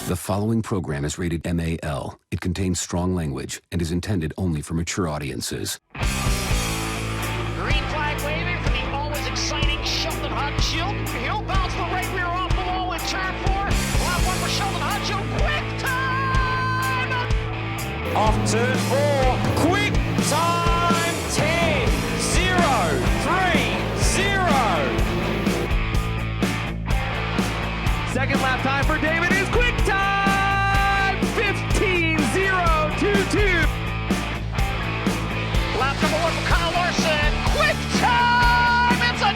The following program is rated MAL. It contains strong language and is intended only for mature audiences. Green flag waving for the always exciting Sheldon Hudson. He'll bounce the right rear off the wall in turn 4. Lap 1 for Sheldon Hudson. Quick time! Off turn 4. Quick time 10, 0, 3, 0. Second lap time for David is quick time 15, 0, 2, 2. Lap number 1 for Kyle Larson. Quick time! It's a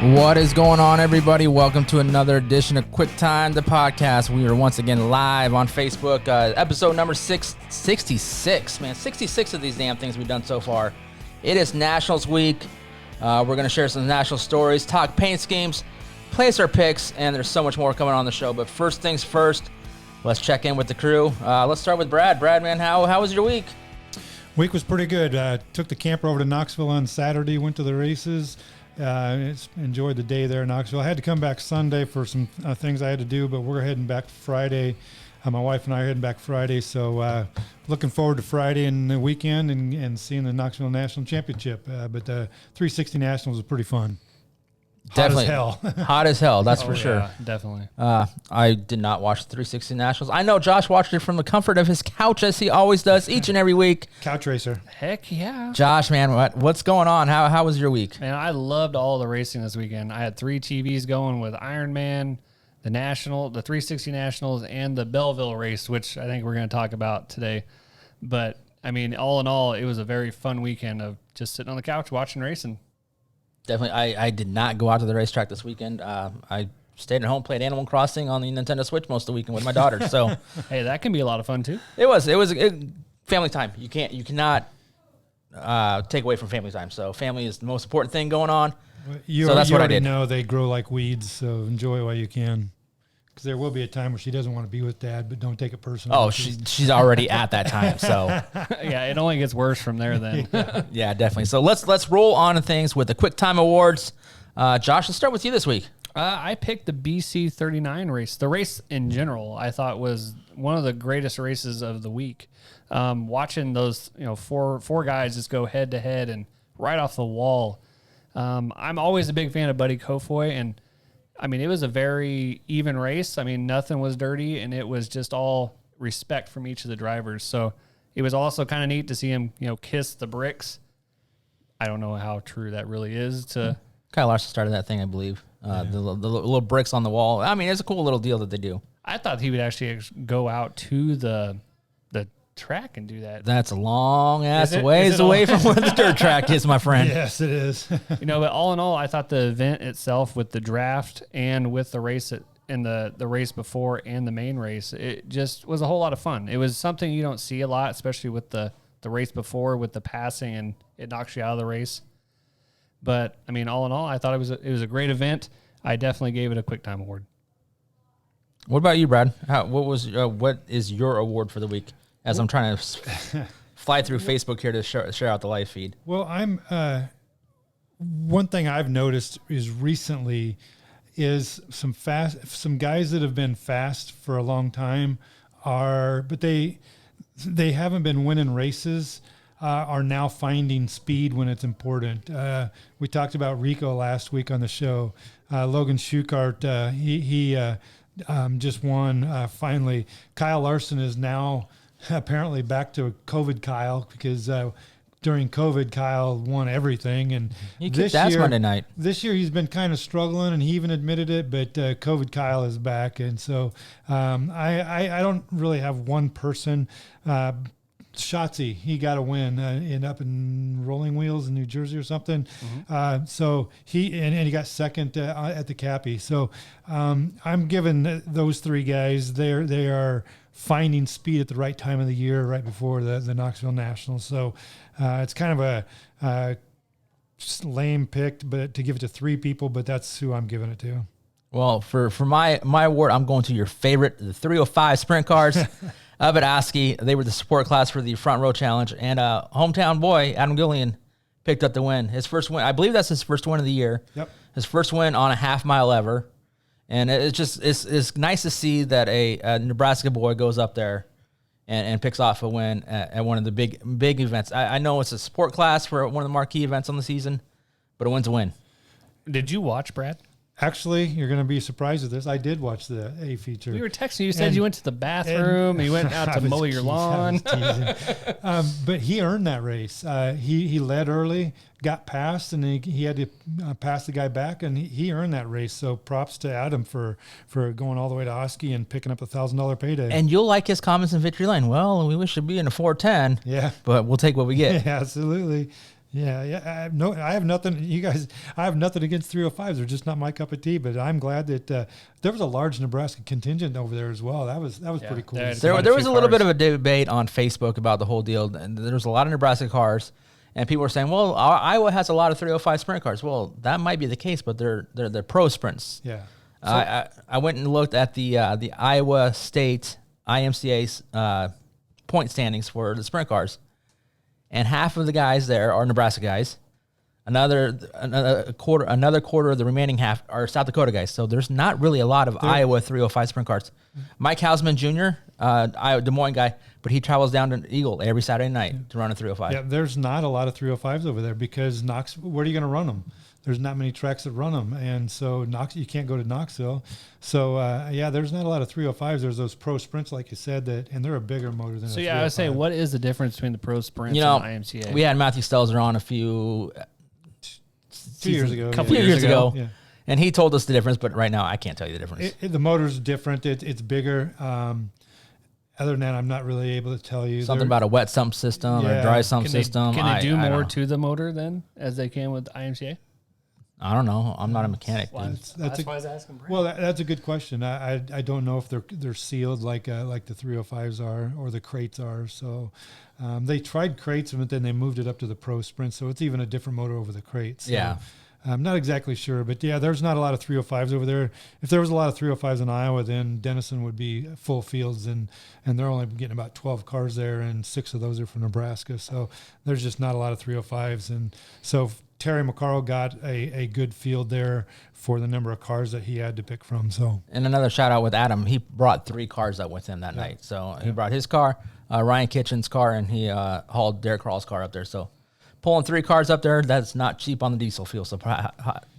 10-145. What is going on, everybody? Welcome to another edition of Quicktime, the podcast. We are once again live on Facebook. Episode number 666. Man, 66 of these damn things we've done so far. It is Nationals week. We're going to share some national stories, talk paint schemes, place our picks, and there's so much more coming on the show. But first things first, let's check in with the crew. Let's start with Brad. Brad, man, how was your week? Week was pretty good. Took the camper over to Knoxville on Saturday, went to the races. Enjoyed the day there in Knoxville. I had to come back Sunday for some things I had to do, but we're heading back Friday. My wife and I are heading back Friday, so looking forward to Friday and the weekend and seeing the Knoxville National Championship. But the 360 Nationals was pretty fun. Definitely. Hot as hell. Hot as hell, that's for sure. Yeah, definitely. I did not watch the 360 Nationals. I know Josh watched it from the comfort of his couch, as he always does each and every week. Couch racer. Heck yeah. Josh, man, what's going on? How was your week? Man, I loved all the racing this weekend. I had 3 TVs going with Ironman, the 360 Nationals, and the Belleville race, which I think we're going to talk about today. But, I mean, all in all, it was a very fun weekend of just sitting on the couch watching racing. Definitely. I did not go out to the racetrack this weekend. I stayed at home, played Animal Crossing on the Nintendo Switch most of the weekend with my daughter. So Hey, that can be a lot of fun, too. it was family time. You cannot take away from family time. So family is the most important thing going on. You So that's what I already did. know they grow like weeds, so enjoy while you can. Because there will be a time where she doesn't want to be with Dad, but don't take it personally. Oh, she's already at that time. So Yeah, it only gets worse from there then. yeah, definitely. So let's roll on to things with the Quicktime Awards. Josh, let's start with you this week. I picked the BC 39 race. The race in general, I thought was one of the greatest races of the week. Watching those, four guys just go head to head and right off the wall. I'm always a big fan of Buddy Kofoy, and I mean, it was a very even race. I mean, nothing was dirty, and it was just all respect from each of the drivers. So it was also kind of neat to see him, kiss the bricks. I don't know how true that really is to. Kyle Larson started that thing, I believe. The little bricks on the wall. I mean, it's a cool little deal that they do. I thought he would actually go out to the track and do that. That's a long ass Is ways it away from where the dirt track is, my friend. Yes, it is. But all in all, I thought the event itself with the draft and with the race and the race before and the main race, it just was a whole lot of fun. It was something you don't see a lot, especially with the race before with the passing, and it knocks you out of the race. But I mean, all in all, I thought it was a great event. I definitely gave it a Quicktime award. What about you, Brad? What is your award for the week? As I'm trying to fly through Facebook here to share out the live feed. Well, one thing I've noticed is recently is some guys that have been fast for a long time but they haven't been winning races, are now finding speed when it's important. We talked about Rico last week on the show. Logan Schuchart, he just won finally. Kyle Larson is now apparently back to COVID Kyle, because during COVID, Kyle won everything. And that's Monday night. This year he's been kind of struggling, and he even admitted it, but COVID Kyle is back. And so I don't really have one person. Shotzi, he got a win up in Rolling Wheels in New Jersey or something. Mm-hmm. So he got second at the Cappy. So I'm giving those 3 guys, they are finding speed at the right time of the year, right before the Knoxville Nationals. So it's kind of a lame pick, but to give it to 3 people, but that's who I'm giving it to. Well, for my award, I'm going to your favorite, the 305 sprint cars. Of at Oski. They were the support class for the front row challenge, and hometown boy Adam Gillian picked up the win. His first win, I believe that's his first win of the year. Yep. his first win on a half mile ever. And it's nice to see that a Nebraska boy goes up there and picks off a win at one of the big events. I know it's a sport class for one of the marquee events on the season, but a win's a win. Did you watch, Brad? Actually, you're going to be surprised at this. I did watch the A feature. We were texting you. You said you went to the bathroom. You went out to mow your lawn. But he earned that race. He led early, got past, and he had to pass the guy back, and he earned that race. So props to Adam for going all the way to Oski and picking up $1,000 payday. And you'll like his comments in Victory Lane. Well, we wish it'd be in a 410. Yeah. But we'll take what we get. Yeah, absolutely. Yeah. I have nothing. You guys, I have nothing against 305s. They're just not my cup of tea. But I'm glad that there was a large Nebraska contingent over there as well. That was pretty cool. There was a little bit of a debate on Facebook about the whole deal. And there was a lot of Nebraska cars, and people were saying, "Well, Iowa has a lot of 305 sprint cars." Well, that might be the case, but they're pro sprints. Yeah. I went and looked at the Iowa State IMCA's point standings for the sprint cars. And half of the guys there are Nebraska guys. Another quarter of the remaining half are South Dakota guys. So there's not really a lot of Iowa 305 sprint cars. Mike Hausman Jr., Des Moines guy, but he travels down to Eagle every Saturday night to run a 305. Yeah, there's not a lot of 305s over there because where are you going to run them? There's not many tracks that run them, and so you can't go to Knoxville. So there's not a lot of 305s. There's those pro sprints, like you said, and they're a bigger motor than. So a I was saying, 305. what is the difference between the pro sprints and the IMCA? We had Matthew Stelzer on a few 2 years ago, couple few years ago. Yeah. And he told us the difference, but right now I can't tell you the difference. The motor's different. It's bigger. Other than that, I'm not really able to tell you. Something about a wet sump system or a dry sump system. Can they do I don't more know. to the motor then as they can with the IMCA? I don't know. I'm not a mechanic. Well, dude. that's why I was asking. Brad. Well, that's a good question. I don't know if they're sealed like the 305s are or the crates are. So they tried crates, but then they moved it up to the pro sprint. So it's even a different motor over the crates. So Yeah. I'm not exactly sure, but there's not a lot of 305s over there. If there was a lot of 305s in Iowa, then Denison would be full fields, and they're only getting about 12 cars there, and 6 of those are from Nebraska. So there's just not a lot of 305s, and so Terry McCarroll got a good field there for the number of cars that he had to pick from. So And another shout out with Adam. He brought 3 cars up with him that night. So he brought his car, Ryan Kitchen's car, and he hauled Derek Krall's car up there. So pulling 3 cars up there, that's not cheap on the diesel fuel. So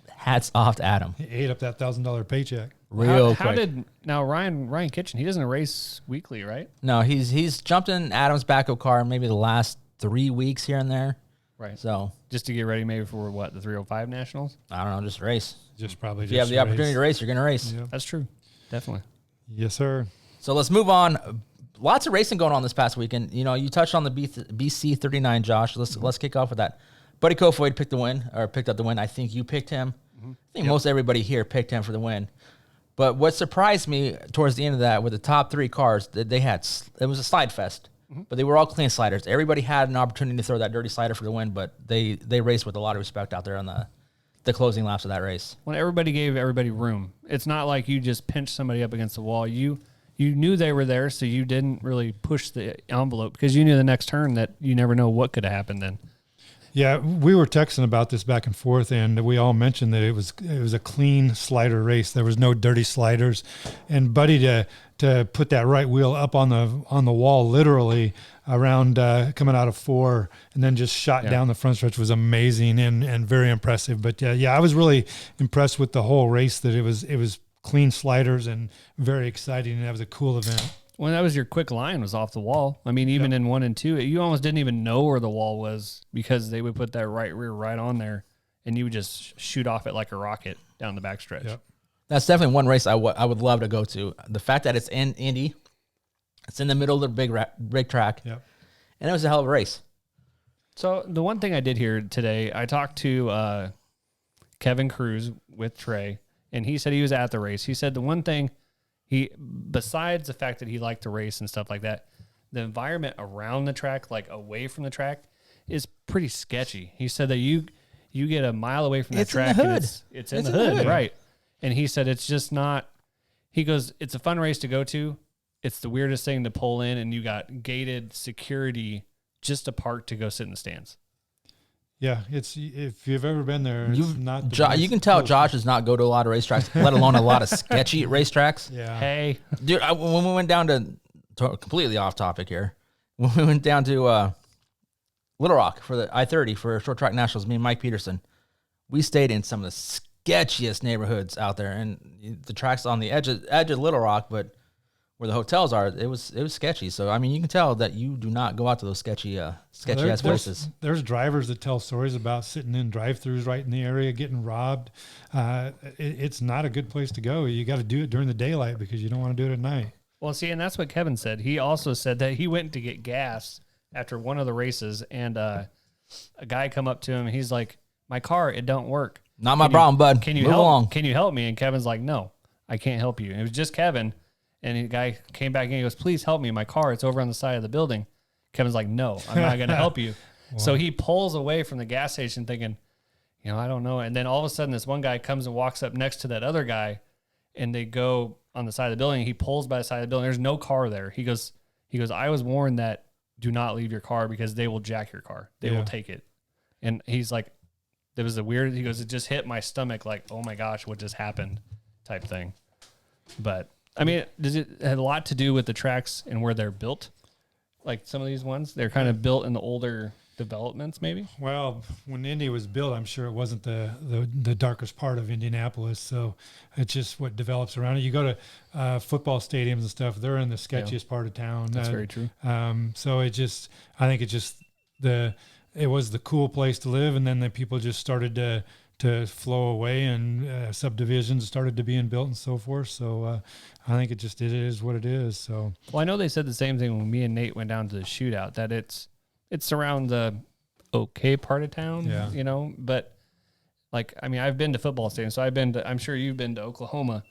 hats off to Adam. he ate up that $1,000 paycheck. Real How quick. did now Ryan Kitchen? He doesn't race weekly, right? No, he's jumped in Adam's backup car maybe the last 3 weeks here and there. Right. So Just to get ready, maybe for the 305 Nationals. I don't know, just race. Probably If you have the opportunity to race, you're going to race. Yeah. That's true, definitely. Yes, sir. So let's move on. Lots of racing going on this past weekend. You know, you touched on the BC 39, Josh. Let's kick off with that. Buddy Kofoid picked up the win. I think you picked him. I think most everybody here picked him for the win. But what surprised me towards the end of that with the top 3 cars that they had, it was a slide fest. But they were all clean sliders. Everybody had an opportunity to throw that dirty slider for the win, but they raced with a lot of respect out there on the closing laps of that race. When everybody gave everybody room, it's not like you just pinched somebody up against the wall. You knew they were there, so you didn't really push the envelope because you knew the next turn that you never know what could have happened then. Yeah, we were texting about this back and forth, and we all mentioned that it was a clean slider race. There was no dirty sliders, and Buddy to put that right wheel up on the wall, literally around coming out of 4, and then just shot down the front stretch was amazing and very impressive. But I was really impressed with the whole race. That it was clean sliders and very exciting, and that was a cool event. When that was your quick line was off the wall. I mean, even in 1 and 2, you almost didn't even know where the wall was because they would put that right rear right on there, and you would just shoot off it like a rocket down the backstretch. Yep. That's definitely one race I would love to go to. The fact that it's in Indy, it's in the middle of the big track, Yep. and it was a hell of a race. So the one thing I did here today, I talked to Kevin Cruz with Trey, and he said he was at the race. He said the one thing besides the fact that he liked to race and stuff like that, the environment around the track, like away from the track, is pretty sketchy. He said that you get a mile away from the It's in track the and hood. it's in the hood, right? And he said it's just not. He goes, it's a fun race to go to. It's the weirdest thing to pull in, and you got gated security just to park to go sit in the stands. Yeah, it's if you've ever been there, it's not. The You can tell Josh does not go to a lot of racetracks, let alone a lot of sketchy racetracks. Yeah. Hey, Dude, when we went down to completely off topic here, when we went down to Little Rock for the I-30 for Short Track Nationals, me and Mike Peterson, we stayed in some of the sketchiest neighborhoods out there, and the track's on the edge of Little Rock, but where the hotels are, it was sketchy. So I mean, you can tell that you do not go out to those sketchy ass places. There's drivers that tell stories about sitting in drive-throughs right in the area, getting robbed. It's not a good place to go. You got to do it during the daylight because you don't want to do it at night. well, see, and that's what Kevin said. He also said that he went to get gas after one of the races, and a guy come up to him. And he's like, "My car, it don't work. Not my problem, bud. Can you Move help? along." Can you help me?" And Kevin's like, "No, I can't help you." And it was just Kevin. And the guy came back in and he goes, "Please help me. My car, it's over on the side of the building." Kevin's like, "No, I'm not going to help you." Wow. So he pulls away from the gas station thinking, I don't know. And then all of a sudden this one guy comes and walks up next to that other guy and they go on the side of the building. He pulls by the side of the building. There's no car there. He goes, "I was warned that do not leave your car because they will jack your car. They will take it." And he's like, he goes, "It just hit my stomach like, oh my gosh, what just happened?" type thing. But I mean, does it have a lot to do with the tracks and where they're built? Like some of these ones, they're kind of built in the older developments, maybe? Well, when Indy was built, I'm sure it wasn't the darkest part of Indianapolis. So it's just what develops around it. You go to football stadiums and stuff, they're in the sketchiest part of town. That's very true. So I think it was the cool place to live. And then the people just started to flow away and subdivisions started to being built and so forth. So I think it is what it is. So, well, I know they said the same thing when me and Nate went down to the shootout, that it's around the okay part of town, but like, I mean, I've been to football stadiums, so I'm sure you've been to Oklahoma,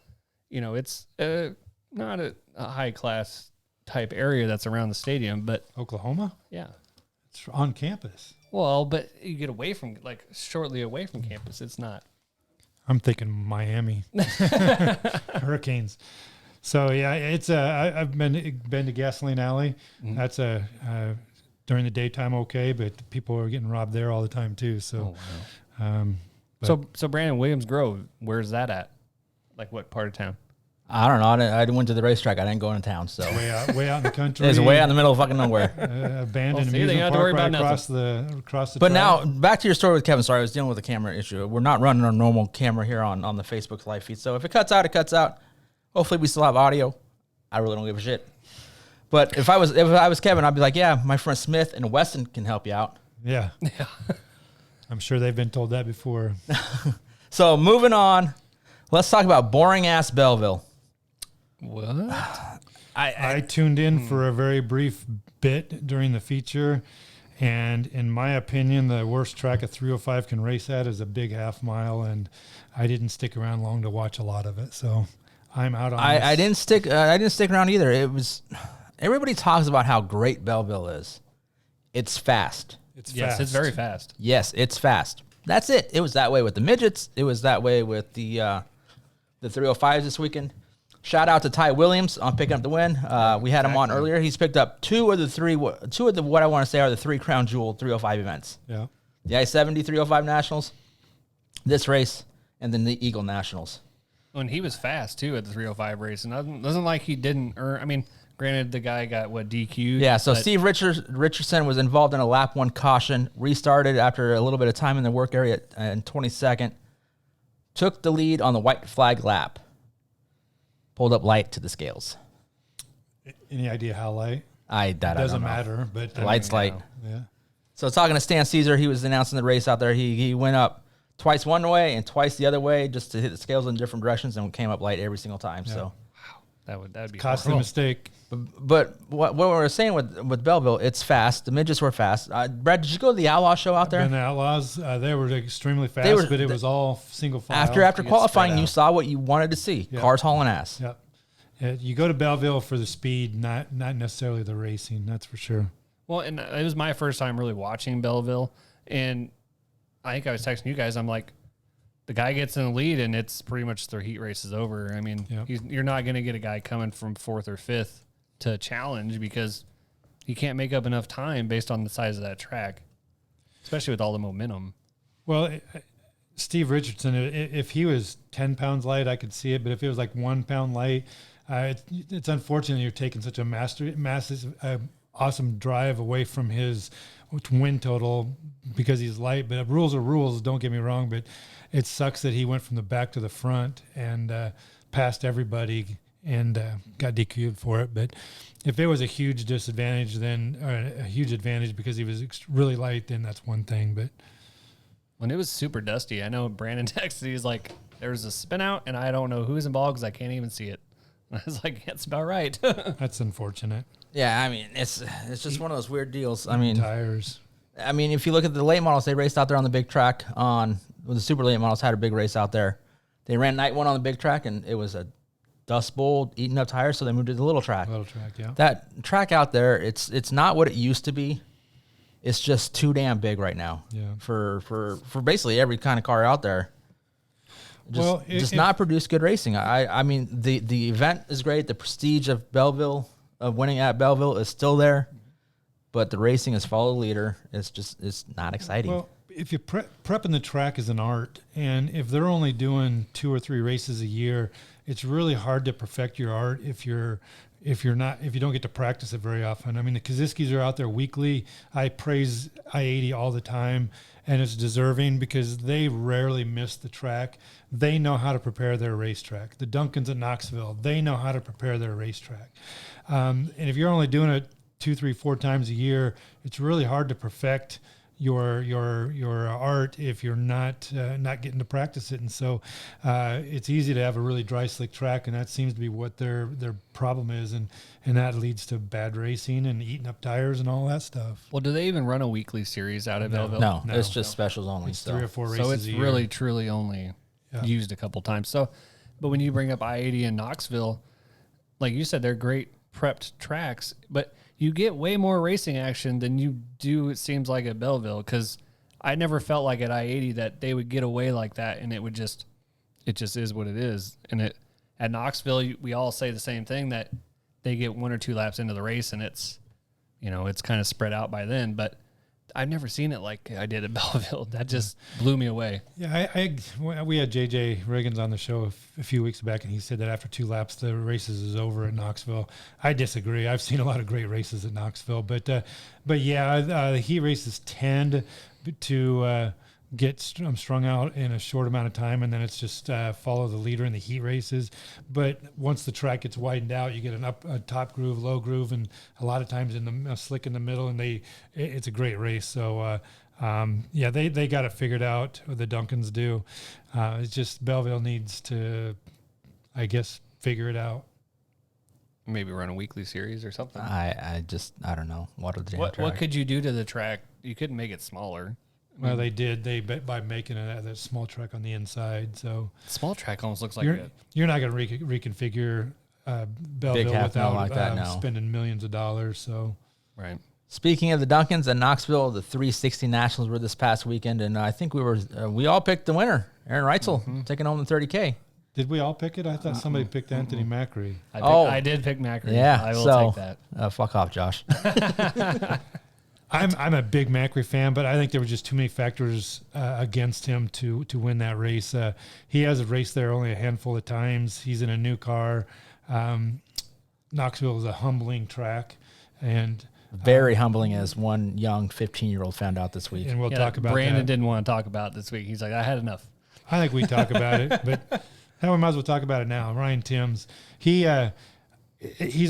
it's not a high class type area that's around the stadium, but Oklahoma? Yeah. It's on campus. Well, but you get away from, like, shortly away from campus. It's not. I'm thinking Miami. Hurricanes. So, yeah, it's I've been to Gasoline Alley. Mm-hmm. That's during the daytime okay, but people are getting robbed there all the time too. So, so Brandon, Williams Grove, where's that at? Like what part of town? I don't know. I went to the racetrack. I didn't go into town, so way out in the country. It's way out in the middle of fucking nowhere. Abandoned amusement park right across the But track. now back to your story with Kevin. Sorry, I was dealing with a camera issue. We're not running our normal camera here on the Facebook live feed. So if it cuts out, it cuts out. Hopefully we still have audio. I really don't give a shit. But if I was Kevin, I'd be like, yeah, my friend Smith and Weston can help you out. Yeah. I'm sure they've been told that before. So moving on, let's talk about boring ass Belleville. What? I tuned in for a very brief bit during the feature, and in my opinion, the worst track a 305 can race at is a big half mile, and I didn't stick around long to watch a lot of it, so I'm out on this. I didn't stick around either. It was everybody talks about how great Belleville is. It's fast. Yes, it's very fast. Yes, it's fast. That's it. It was that way with the midgets. It was that way with the 305s this weekend. Shout out to Ty Williams on picking up the win. We had him on earlier. He's picked up two of the what I want to say are the three crown jewel 305 events. Yeah. The I-70 305 Nationals, this race, and then the Eagle Nationals. And he was fast too at the 305 race, and doesn't like he didn't earn. I mean, granted, the guy got DQ'd. Yeah. So Steve Richardson was involved in a lap one caution, restarted after a little bit of time in the work area in 22nd, took the lead on the white flag lap. Pulled up light to the scales. Any idea how light? It doesn't matter, but the light's light. Yeah. So talking to Stan Caesar, he was announcing the race out there. He went up twice one way and twice the other way just to hit the scales in different directions and came up light every single time. Yeah. So that would be costly mistake. But what we were saying with Belleville, it's fast. The midgets were fast. Brad, did you go to the Outlaw show out there? And the Outlaws, they were extremely fast, but it was all single file. After qualifying, you saw what you wanted to see. Yep. Cars hauling ass. Yep. You go to Belleville for the speed, not necessarily the racing. That's for sure. Well, and it was my first time really watching Belleville, and I think I was texting you guys. I'm like, the guy gets in the lead, and it's pretty much their heat race is over. I mean, you're not going to get a guy coming from fourth or fifth to challenge because he can't make up enough time based on the size of that track. especially with all the momentum. Well, Steve Richardson, if he was 10 pounds light, I could see it. But if it was like 1 pound light, it's unfortunate you're taking such a massive, awesome drive away from his win total because he's light. But rules are rules, don't get me wrong. But it sucks that he went from the back to the front and passed everybody and got DQ'd for it. But if it was a huge disadvantage, then a huge advantage because he was really light, then that's one thing. But when it was super dusty, I know Brandon texted, he's like, there was a spin out and I don't know who's involved because I can't even see it. I was like, that's about right. that's unfortunate. Yeah, I mean, it's just one of those weird deals. I mean, Tires. I mean, if you look at the late models, they raced out there on the big track the super late models had a big race out there. They ran night one on the big track, and it was a dust bowl eating up tires, so they moved to the little track. Little track, yeah. That track out there, it's not what it used to be. It's just too damn big right now. Yeah. For basically every kind of car out there. Just not produce good racing. I mean, the event is great. The prestige of Belleville, of winning at Belleville, is still there, but the racing is follow the leader. It's not exciting. Well, if you prepping the track is an art, and if they're only doing 2 or 3 races a year, it's really hard to perfect your art if you don't get to practice it very often. I mean, the Kaziskis are out there weekly. I praise I-80 all the time, and it's deserving because they rarely miss the track. They know how to prepare their racetrack. The Duncans at Knoxville, they know how to prepare their racetrack. And if you're only doing it 2, 3, 4 times a year, it's really hard to perfect your art if you're not getting to practice it. And so it's easy to have a really dry, slick track, and that seems to be what their problem is, and that leads to bad racing and eating up tires and all that stuff. Well, do they even run a weekly series out of Belleville? No, it's just specials only. It's 3 or 4 races so it's a year. really truly only used a couple times. So, but when you bring up I-80 in Knoxville, like you said, they're great prepped tracks, but you get way more racing action than you do, it seems like, at Belleville, because I never felt like at I-80 that they would get away like that, and it just is what it is. And at Knoxville, we all say the same thing, that they get 1 or 2 laps into the race, and it's kind of spread out by then. But I've never seen it like I did at Belleville. That just blew me away. Yeah, we had JJ Riggins on the show a few weeks back, and he said that after 2 laps, the races is over at Knoxville. I disagree. I've seen a lot of great races at Knoxville, but yeah, the heat races tend to get strung out in a short amount of time, and then it's just follow the leader in the heat races. But once the track gets widened out, you get a top groove, low groove, and a lot of times in the slick in the middle, and it's a great race. So yeah, they got it figured out. The Duncans do. It's just Belleville needs to, I guess, figure it out. Maybe run a weekly series or something. I don't know. Water the damn track. What could you do to the track? You couldn't make it smaller. Well, they did. By making that small track on the inside. So small track almost looks like you're not going to reconfigure Belleville without like that, no. spending millions of dollars. So right. Speaking of the Duncans at Knoxville, the 360 Nationals were this past weekend, and I think we all picked the winner, Aaron Reitzel, taking home the $30K. Did we all pick it? I thought somebody picked Anthony Macri. I did pick Macri. Yeah, I will take that. Fuck off, Josh. I'm a big Macri fan, but I think there were just too many factors against him to win that race. He has raced there only a handful of times. He's in a new car. Knoxville is a humbling track, and very humbling, as one young 15-year-old found out this week. And we'll talk about Brandon that. didn't want to talk about it this week. He's like, I had enough. I think we talk about it, but we might as well talk about it now. Ryan Timms, he's a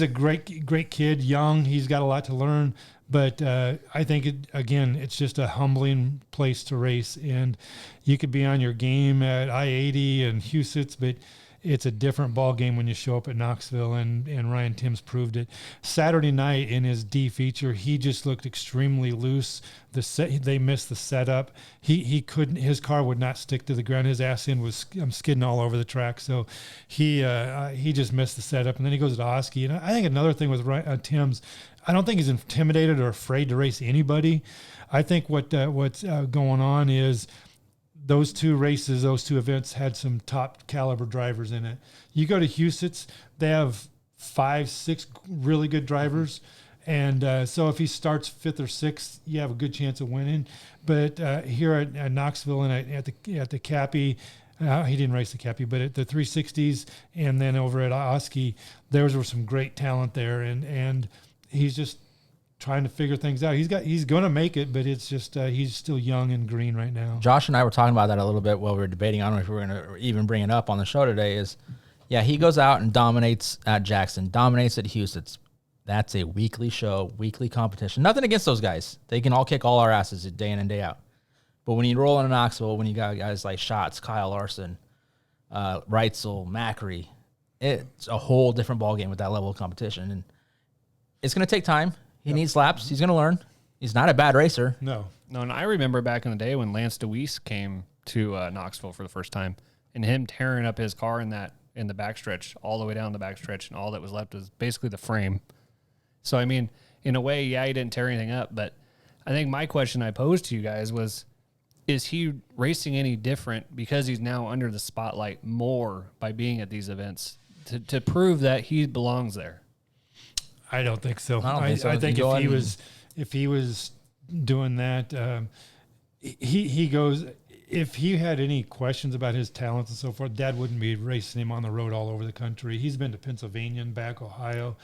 great kid, young. He's got a lot to learn. But I think, it's just a humbling place to race. And you could be on your game at I-80 and Huset's, but it's a different ball game when you show up at Knoxville, and Ryan Timms proved it. Saturday night in his D feature, he just looked extremely loose. They missed the setup. He couldn't. His car would not stick to the ground. His ass end was skidding all over the track. So he just missed the setup. And then he goes to Oski. And I think another thing with Timms, I don't think he's intimidated or afraid to race anybody. I think what's going on is those 2 races, those 2 events had some top caliber drivers in it. You go to Huset's, they have 5, 6 really good drivers, And so if he starts 5th or 6th, you have a good chance of winning. But here at Knoxville and at the Cappy, he didn't race the Cappy, but at the 360s and then over at Oski, there was some great talent there, and he's just trying to figure things out. He's going to make it, but it's just he's still young and green right now. Josh and I were talking about that a little bit while we were debating. I don't know if we were going to even bring it up on the show today. He goes out and dominates at Jackson, dominates at Houston. That's a weekly show, weekly competition. Nothing against those guys. They can all kick all our asses day in and day out. But when you roll into Knoxville, when you got guys like Schatz, Kyle Larson, Reitzel, Macri, it's a whole different ballgame with that level of competition. And it's going to take time. He needs laps. He's going to learn. He's not a bad racer. No, and I remember back in the day when Lance DeWeese came to Knoxville for the first time, and him tearing up his car in the backstretch, all the way down the backstretch, and all that was left was basically the frame. So, I mean, in a way, he didn't tear anything up, but I think my question I posed to you guys was, is he racing any different because he's now under the spotlight more by being at these events to prove that he belongs there? I don't think so. I think if he was doing that, he goes. If he had any questions about his talents and so forth, Dad wouldn't be racing him on the road all over the country. He's been to Pennsylvania and back, Ohio.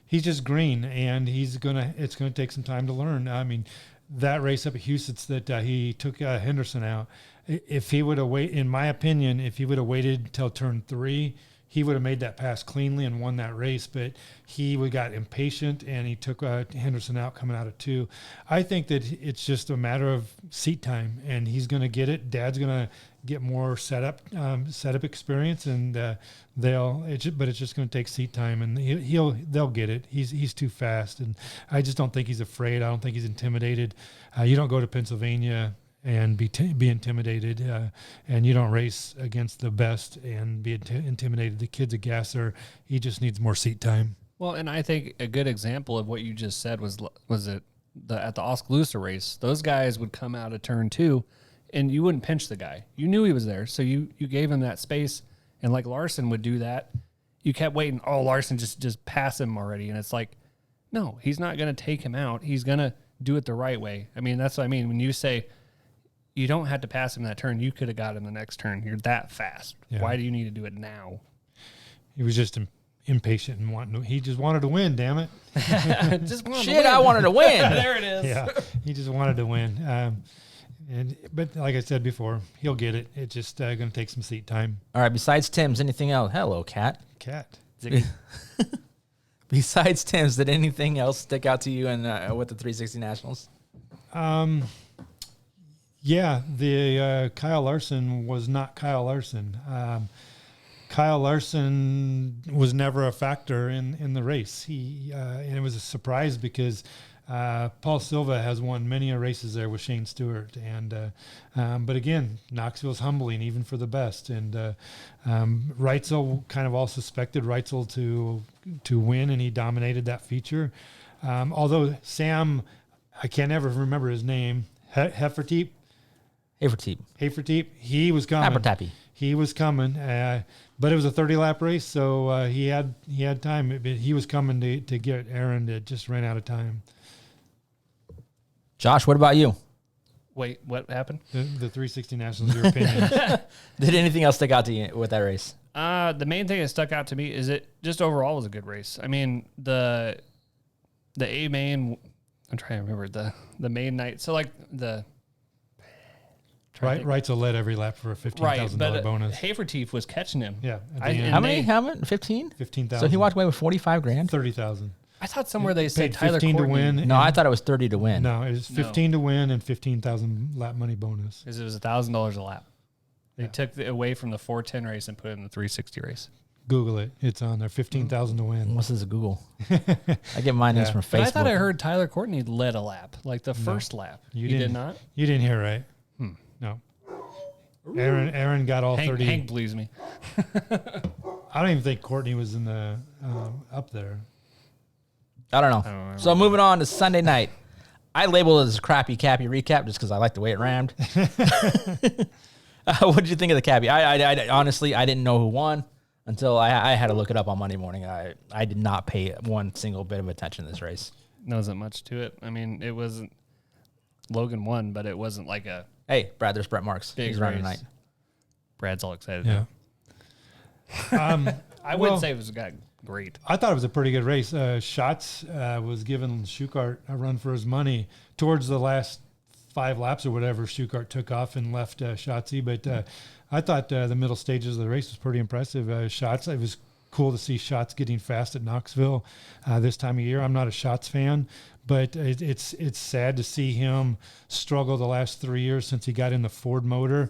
He's just green, and it's gonna take some time to learn. I mean, that race up at Houston that he took Henderson out, if he would have waited, in my opinion, if he would have waited till turn 3, he would have made that pass cleanly and won that race. But he got impatient, and he took Henderson out coming out of 2. I think that it's just a matter of seat time, and he's going to get it. Dad's going to get more setup experience, and but it's just going to take seat time, and they'll get it. He's too fast, and I just don't think he's afraid. I don't think he's intimidated. You don't go to Pennsylvania and be intimidated, and you don't race against the best and be intimidated. The kid's a gasser. He just needs more seat time. Well, and I think a good example of what you just said was at the Oskaloosa race. Those guys would come out of turn 2, and you wouldn't pinch the guy. You knew he was there, so you gave him that space. And like Larson would do that, you kept waiting. Oh, Larson, just pass him already. And it's like, no, he's not going to take him out. He's going to do it the right way. I mean, that's what I mean. When you say you don't have to pass him that turn, you could have got him the next turn. You're that fast. Yeah. Why do you need to do it now? He was just impatient and he just wanted to win, damn it. I wanted to win. There it is. Yeah, he just wanted to win. But like I said before, he'll get it. It's just going to take some seat time. All right, besides Tim's, anything else? Hello, Cat. Besides Tim's, did anything else stick out to you with the 360 Nationals? Yeah, the Kyle Larson was not Kyle Larson. Kyle Larson was never a factor in the race. And it was a surprise because Paul Silva has won many races there with Shane Stewart, but again, Knoxville's humbling even for the best. And Reitzel, kind of all suspected Reitzel to win, and he dominated that feature. Although Sam, I can't ever remember his name, Haferteep, he was coming. He was coming, but it was a 30-lap race, so he had time. But he was coming to get Aaron. That just ran out of time. Josh, what about you? Wait, what happened? The 360 Nationals, your opinion. Did anything else stick out to you with that race? The main thing that stuck out to me is it just overall was a good race. I mean, the A main, I'm trying to remember the main night. So like Reitzel led every lap for a $15,000 bonus. Haferteef was catching him. Yeah. How many? 15? 15,000. So he walked away with $45,000? 30,000. I thought somewhere they said Tyler 15 Courtney. to win. No, I thought it was 30 to win. No, it was 15 to win and 15,000 lap money bonus. Because it was $1,000 a lap. They took it away from the 410 race and put it in the 360 race. Google it. It's on there. 15,000 to win. What's this Google? I get my names from Facebook. But I thought I heard Tyler Courtney led a lap, like the first lap. You did not? You didn't hear right. No. Aaron got all 30. Hank believes me. I don't even think Courtney was in the up there. I don't know. So moving on to Sunday night. I labeled it as a crappy Cappy recap just because I like the way it rammed. What did you think of the Cappy? I honestly, I didn't know who won. until I had to look it up on Monday morning. I did not pay one single bit of attention to this race. There wasn't much to it. I mean, it wasn't Logan won, but it wasn't like a Hey, Brad, there's Brett Marks. big He's running race. tonight. Brad's all excited. Yeah. I wouldn't say it was great. I thought it was a pretty good race. Schatz was giving Schuchart a run for his money towards the last 5 laps or whatever. Schuchart took off and left Schatzy, but I thought the middle stages of the race was pretty impressive. Schatz, it was cool to see Schatz getting fast at Knoxville this time of year. I'm not a Schatz fan, but it's sad to see him struggle the last 3 years since he got in the Ford motor.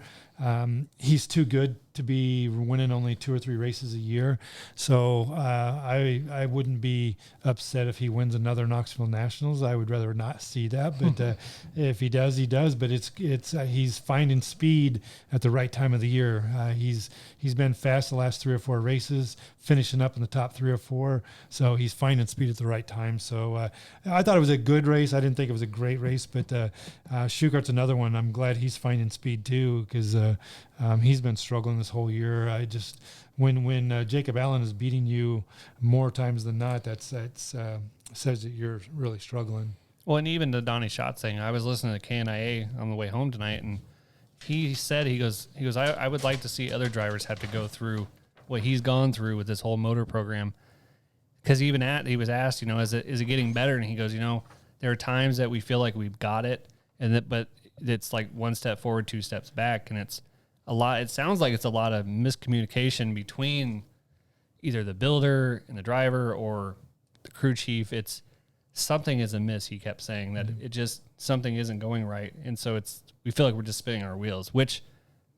He's too good to be winning only 2 or 3 races a year. So I wouldn't be upset if he wins another Knoxville Nationals. I would rather not see that. But if he does, he does. But he's finding speed at the right time of the year. He's been fast the last 3 or 4 races, finishing up in the top 3 or 4. So he's finding speed at the right time. So I thought it was a good race. I didn't think it was a great race, but Schuchart's another one. I'm glad he's finding speed too, because he's been struggling this whole year. I just when Jacob Allen is beating you more times than not, that says that you're really struggling. Well, and even the Donnie Schatz thing, I was listening to KNIA on the way home tonight, and he said, he goes, I would like to see other drivers have to go through what he's gone through with this whole motor program. Because he was asked, is it getting better? And he goes, there are times that we feel like we've got it, but it's like 1 step forward, 2 steps back, and it's a lot. It sounds like it's a lot of miscommunication between either the builder and the driver or the crew chief. It's something is amiss. He kept saying that it just something isn't going right, and so we feel like we're just spinning our wheels. Which,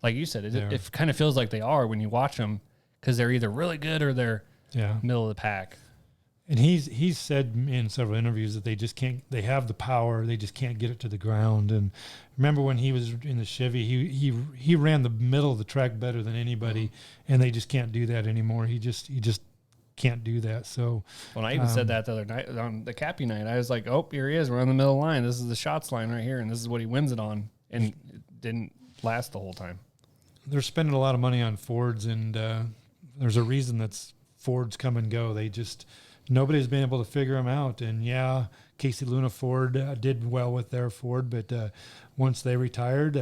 like you said, it kind of feels like they are when you watch them, because they're either really good or they're middle of the pack. And he's said in several interviews that they just can't. They have the power, they just can't get it to the ground. And remember when he was in the Chevy, he ran the middle of the track better than anybody, and they just can't do that anymore. He just can't do that. So when I even said that the other night on the Cappy night, I was like, "Oh, here he is. We're on the middle line. This is the Schatz line right here, and this is what he wins it on." And it didn't last the whole time. They're spending a lot of money on Fords, and there's a reason that's Fords come and go. Nobody's been able to figure them out. And Casey Luna Ford did well with their Ford, but once they retired,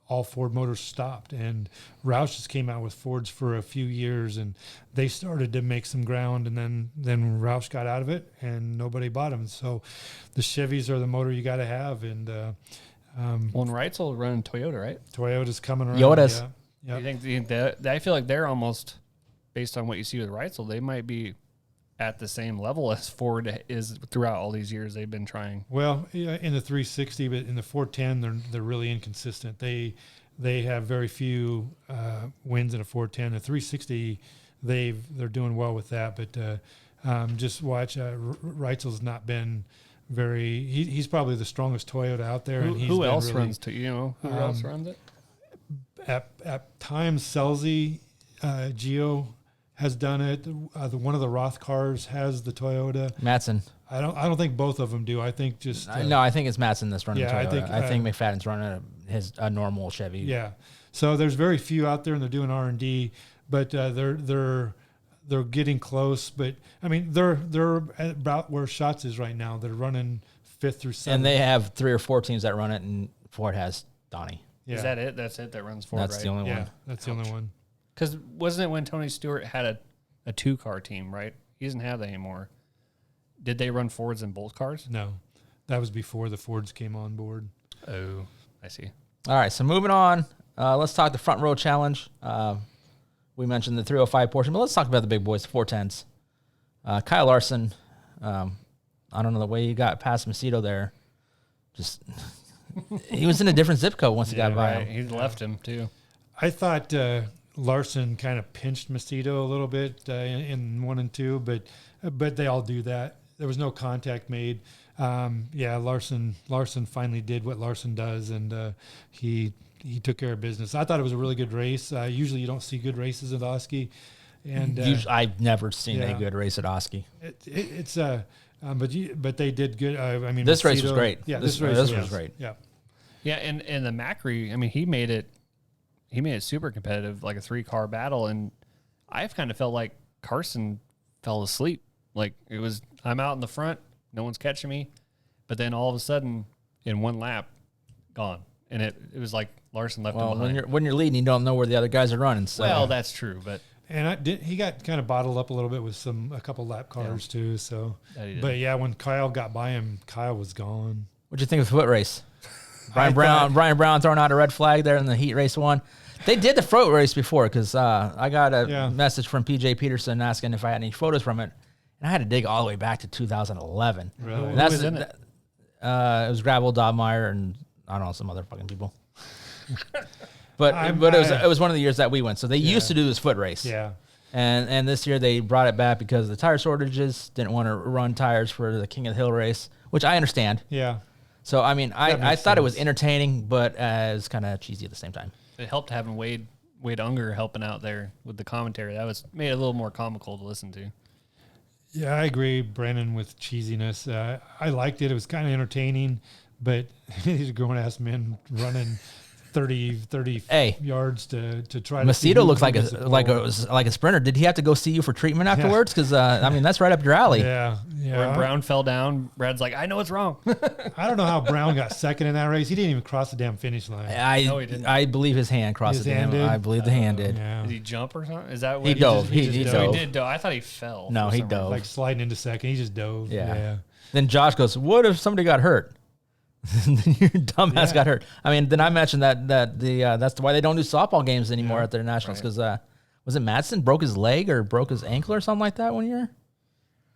all Ford motors stopped. And Roush just came out with Fords for a few years, and they started to make some ground, and then Roush got out of it, and nobody bought them. So the Chevys are the motor you got to have. And and Reitzel running Toyota, right? Toyota's coming around. Yoda's. Yeah. You think that I feel like they're almost, based on what you see with Reitzel, they might be at the same level as Ford is throughout all these years they've been trying. Well, in the 360, but in the 410, they're really inconsistent. They have very few wins in a 410. The 360, they're doing well with that. But just watch, Reitzel's not been very. He's probably the strongest Toyota out there. Who else runs to Who else runs it? At times, Selzy, Gio has done it. One of the Roth cars has the Toyota. Matson. I don't think both of them do. I think just No, I think it's Matson that's running yeah, Toyota. I think McFadden's running a normal Chevy. Yeah. So there's very few out there, and they're doing R&D, but they're getting close. But I mean, they're at about where Schatz is right now. They're running 5th through 7th. And they have 3 or 4 teams that run it, and Ford has Donnie. Yeah. Is that it? That's it that runs Ford, That's right? the only Yeah, one. that's the only one. Because wasn't it when Tony Stewart had a 2-car team, right? He doesn't have that anymore. Did they run Fords in both cars? No, that was before the Fords came on board. Oh, I see. All right, so moving on. Let's talk the front row challenge. We mentioned the 305 portion, but let's talk about the big boys, 410s. Kyle Larson, I don't know the way he got past Macedo there. Just he was in a different zip code once he got by him. He left him too. I thought Larson kind of pinched Macedo a little bit in 1 and 2, but they all do that. There was no contact made. Larson finally did what Larson does, and he took care of business. I thought it was a really good race. Usually you don't see good races at Oski, and I've never seen a good race at Oski. But they did good. I mean, this race was great. Yeah, this race was great. Yeah, yeah, and the Macri, I mean, he made it super competitive, like a 3-car battle, and I've kind of felt like Carson fell asleep. Like it was, I'm out in the front, no one's catching me, but then all of a sudden, in one lap, gone, and it was like Larson left him behind. when you're leading, you don't know where the other guys are running. So. Well, that's true, but He got kind of bottled up a little bit with a couple lap cars too. So, he did. but yeah, when Kyle got by him, Kyle was gone. What'd you think of the foot race? Brian Brown throwing out a red flag there in the heat race one. They did the foot race before because I got a message from PJ Peterson asking if I had any photos from it, and I had to dig all the way back to 2011. Really? And that's Who was in it? It was Gravel, Dobmeyer, and I don't know, some other fucking people. But it was one of the years that we went. So they used to do this foot race. Yeah. And this year they brought it back because of the tire shortages. Didn't want to run tires for the King of the Hill race, which I understand. Yeah. So I mean, I thought it was sense. entertaining, but it was kind of cheesy at the same time. it helped having Wade Unger helping out there with the commentary. That made it a little more comical to listen to. Yeah, I agree, Brandon, with cheesiness. I liked it. It was kind of entertaining, but these grown-ass men running 30 Hey. yards to try to see Macedo who looks like was a sprinter. Did he have to go see you for treatment afterwards? Because I mean, that's right up your alley. Yeah. When Brown fell down, Brad's like, I know what's wrong. I don't know how Brown got second in that race. He didn't even cross the damn finish line. No, he didn't. I believe his hand crossed His the hand damn. did? I believe the hand did. Yeah. Did he jump or something? Is that what He dove. He just dove. Oh, he did dove. I thought he fell. No, for he some reason. dove. Like sliding into second. He just dove. Yeah. Then Josh goes, "What if somebody got hurt?" Your dumbass got hurt. I mean, then I mentioned that that's why they don't do softball games anymore at their nationals because was it Madsen broke his leg or broke his ankle or something like that one year?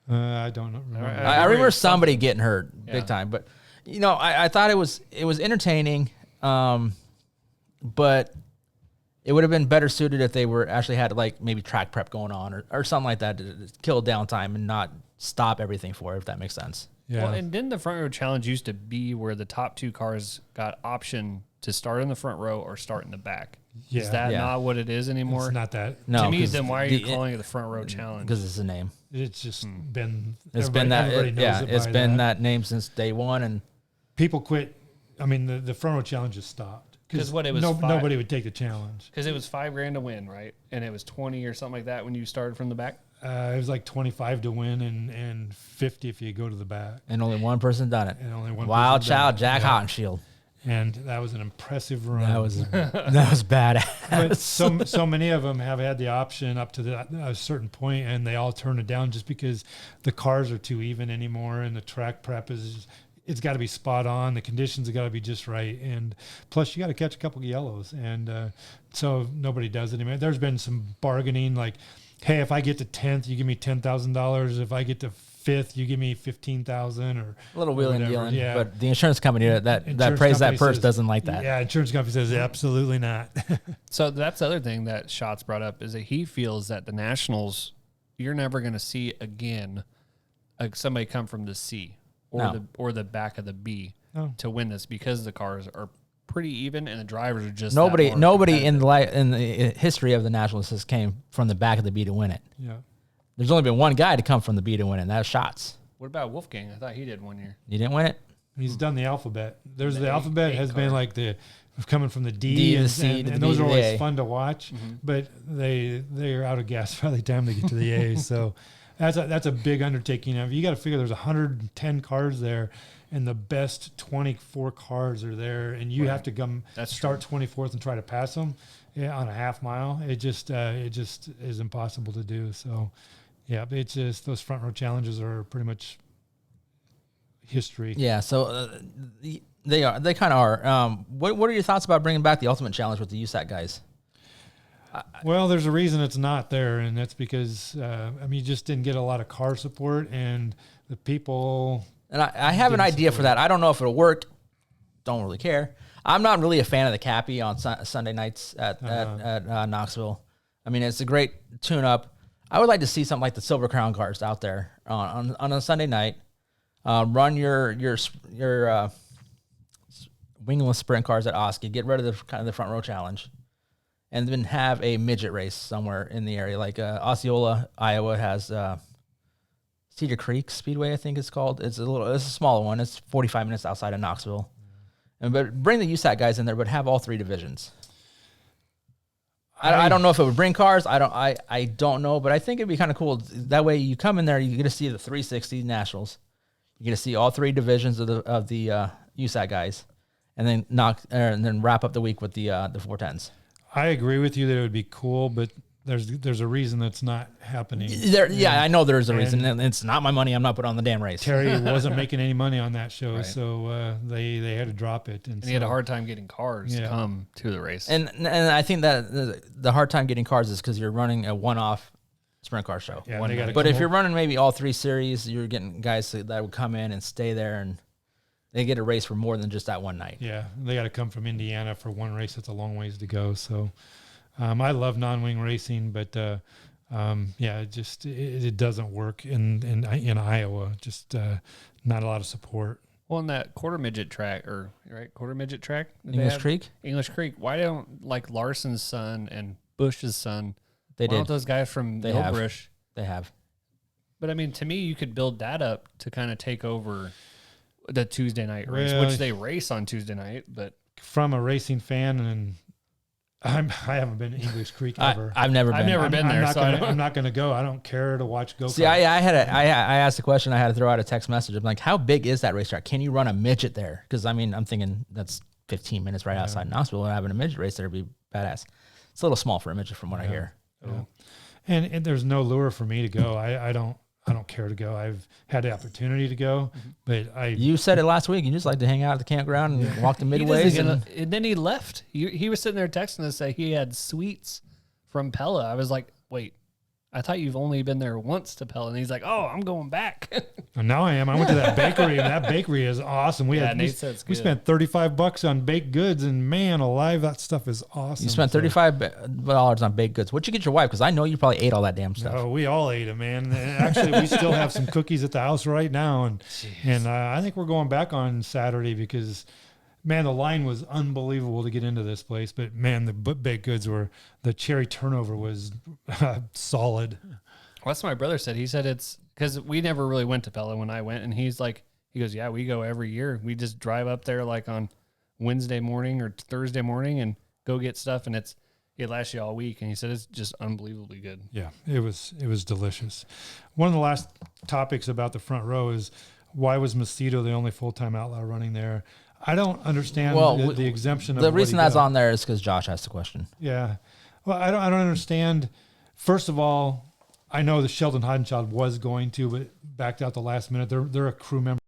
I don't remember. I remember somebody getting hurt big time, but I thought it was entertaining, but it would have been better suited if they were actually had like maybe track prep going on or something like that to kill downtime and not stop everything for it, if that makes sense. Yeah. Well, and didn't the front row challenge used to be where the top two cars got option to start in the front row or start in the back? Yeah. Is that Yeah. not what it is anymore? It's not that. No, to me, 'cause then why are you calling it the front row challenge? Because it's a name. It's just been. It's been that. everybody knows it It's by been that name since day one, and People quit. I mean, the front row challenge just stopped 'Cause what, it was nobody would take the challenge. Because it was $5,000 to win, right? And it was 20 or something like that when you started from the back. It was like 25 to win and 50 if you go to the back. only one person done it. And only one Wild person done child, it. Jack Yeah. Hottenshield. And that was an impressive run. That was badass. But so many of them have had the option up to a certain point, and they all turn it down just because the cars are too even anymore, and the track prep it's got to be spot on. The conditions have got to be just right, and plus you got to catch a couple of yellows, and so nobody does it anymore. There's been some bargaining, like, hey, if I get to 10th, you give me $10,000. If I get to 5th, you give me $15,000 or A little wheeling and whatever. dealing. Yeah. But the insurance company that Insurance prays that company purse says- doesn't like that. Yeah, insurance company says absolutely not. So that's the other thing that Schatz brought up is that he feels that the Nationals, you're never going to see again somebody come from the C or the back of the B to win this because the cars are pretty even and the drivers are just Nobody that more in competitive. the history of the Nationals has came from the back of the B to win it. Yeah. There's only been one guy to come from the B to win it, and that's Schatz. What about Wolfgang? I thought he did one year. You didn't win it? He's done the alphabet. There's The the alphabet eight has been car. like the coming from the D, D to and, C and, to and the those B are to the always A. fun to watch. But they're out of gas by the time they get to the A. So that's a big undertaking. You got to figure there's 110 cars there, and the best 24 cars are there, and you have to come start 24th and try to pass them on a half mile. It just is impossible to do. So. Yeah, it's just those front row challenges are pretty much history. Yeah, so they kind of are. What are your thoughts about bringing back the Ultimate Challenge with the USAC guys? Well, there's a reason it's not there, and that's because you just didn't get a lot of car support, and the people. And I have an idea for that. I don't know if it'll work. Don't really care. I'm not really a fan of the Cappy on Sunday nights at Knoxville. I mean, it's a great tune-up. I would like to see something like the Silver Crown cars out there on a Sunday night. Run your wingless sprint cars at Oski. Get rid of the front row challenge, and then have a midget race somewhere in the area. Like Osceola, Iowa has Cedar Creek Speedway, I think it's called. It's a smaller one. It's 45 minutes outside of Knoxville. But bring the USAC guys in there, but have all three divisions. I don't know if it would bring cars. I don't know, but I think it'd be kind of cool. That way, you come in there, you get to see the 360 Nationals. You get to see all 3 divisions of the USAC guys, and then wrap up the week with the 410s. I agree with you that it would be cool, but there's a reason that's not happening. I know there's a reason, and it's not my money. I'm not putting on the damn race. Terry wasn't making any money on that show, so they had to drop it. And he had a hard time getting cars to come to the race. And I think that the hard time getting cars is because you're running a one-off sprint car show. Yeah, but if you're running maybe all 3 series, you're getting guys that would come in and stay there, and they get a race for more than just that one night. Yeah, they got to come from Indiana for one race. It's a long ways to go, so... I love non-wing racing, but it doesn't work in Iowa. Just not a lot of support. Well, in that quarter midget track, English Creek. Why don't like Larson's son and Bush's son? Why don't those guys from Millbrush? They have. But I mean, to me, you could build that up to kind of take over the Tuesday night race, which they race on Tuesday night. But from a racing fan and I haven't been to English Creek ever. I've never been there. I'm not going to go. I don't care to watch go-karts. See, I asked the question. I had to throw out a text message. I'm like, how big is that racetrack? Can you run a midget there? Because, I mean, I'm thinking that's 15 minutes right outside Knoxville. Having a midget race there would be badass. It's a little small for a midget from what I hear. Yeah. And there's no lure for me to go. I don't care to go. I've had the opportunity to go, but You said it last week. You just like to hang out at the campground and walk the midways. And then he left. He was sitting there texting us that he had sweets from Pella. I was like, wait, I thought you've only been there once to Pella. And he's like, oh, I'm going back. And now I am. I went to that bakery, and that bakery is awesome. We spent $35 on baked goods, and man alive, that stuff is awesome. You spent $35 on baked goods. What'd you get your wife? Because I know you probably ate all that damn stuff. Oh, we all ate it, man. And actually, we still have some cookies at the house right now, and I think we're going back on Saturday because, man, the line was unbelievable to get into this place. But man, the baked goods the cherry turnover was solid. Well, that's what my brother said. He said it's because we never really went to Pella when I went, and he goes, yeah, we go every year. We just drive up there like on Wednesday morning or Thursday morning and go get stuff, and it lasts you all week. And he said it's just unbelievably good. Yeah, it was delicious. One of the last topics about the front row is why was Macedo the only full-time outlaw running there? I don't understand the exemption. The reason that's on there is because Josh asked the question. Yeah, well, I don't understand. First of all, I know the Sheldon Hodenschild was going to, but backed out the last minute. They're a crew member.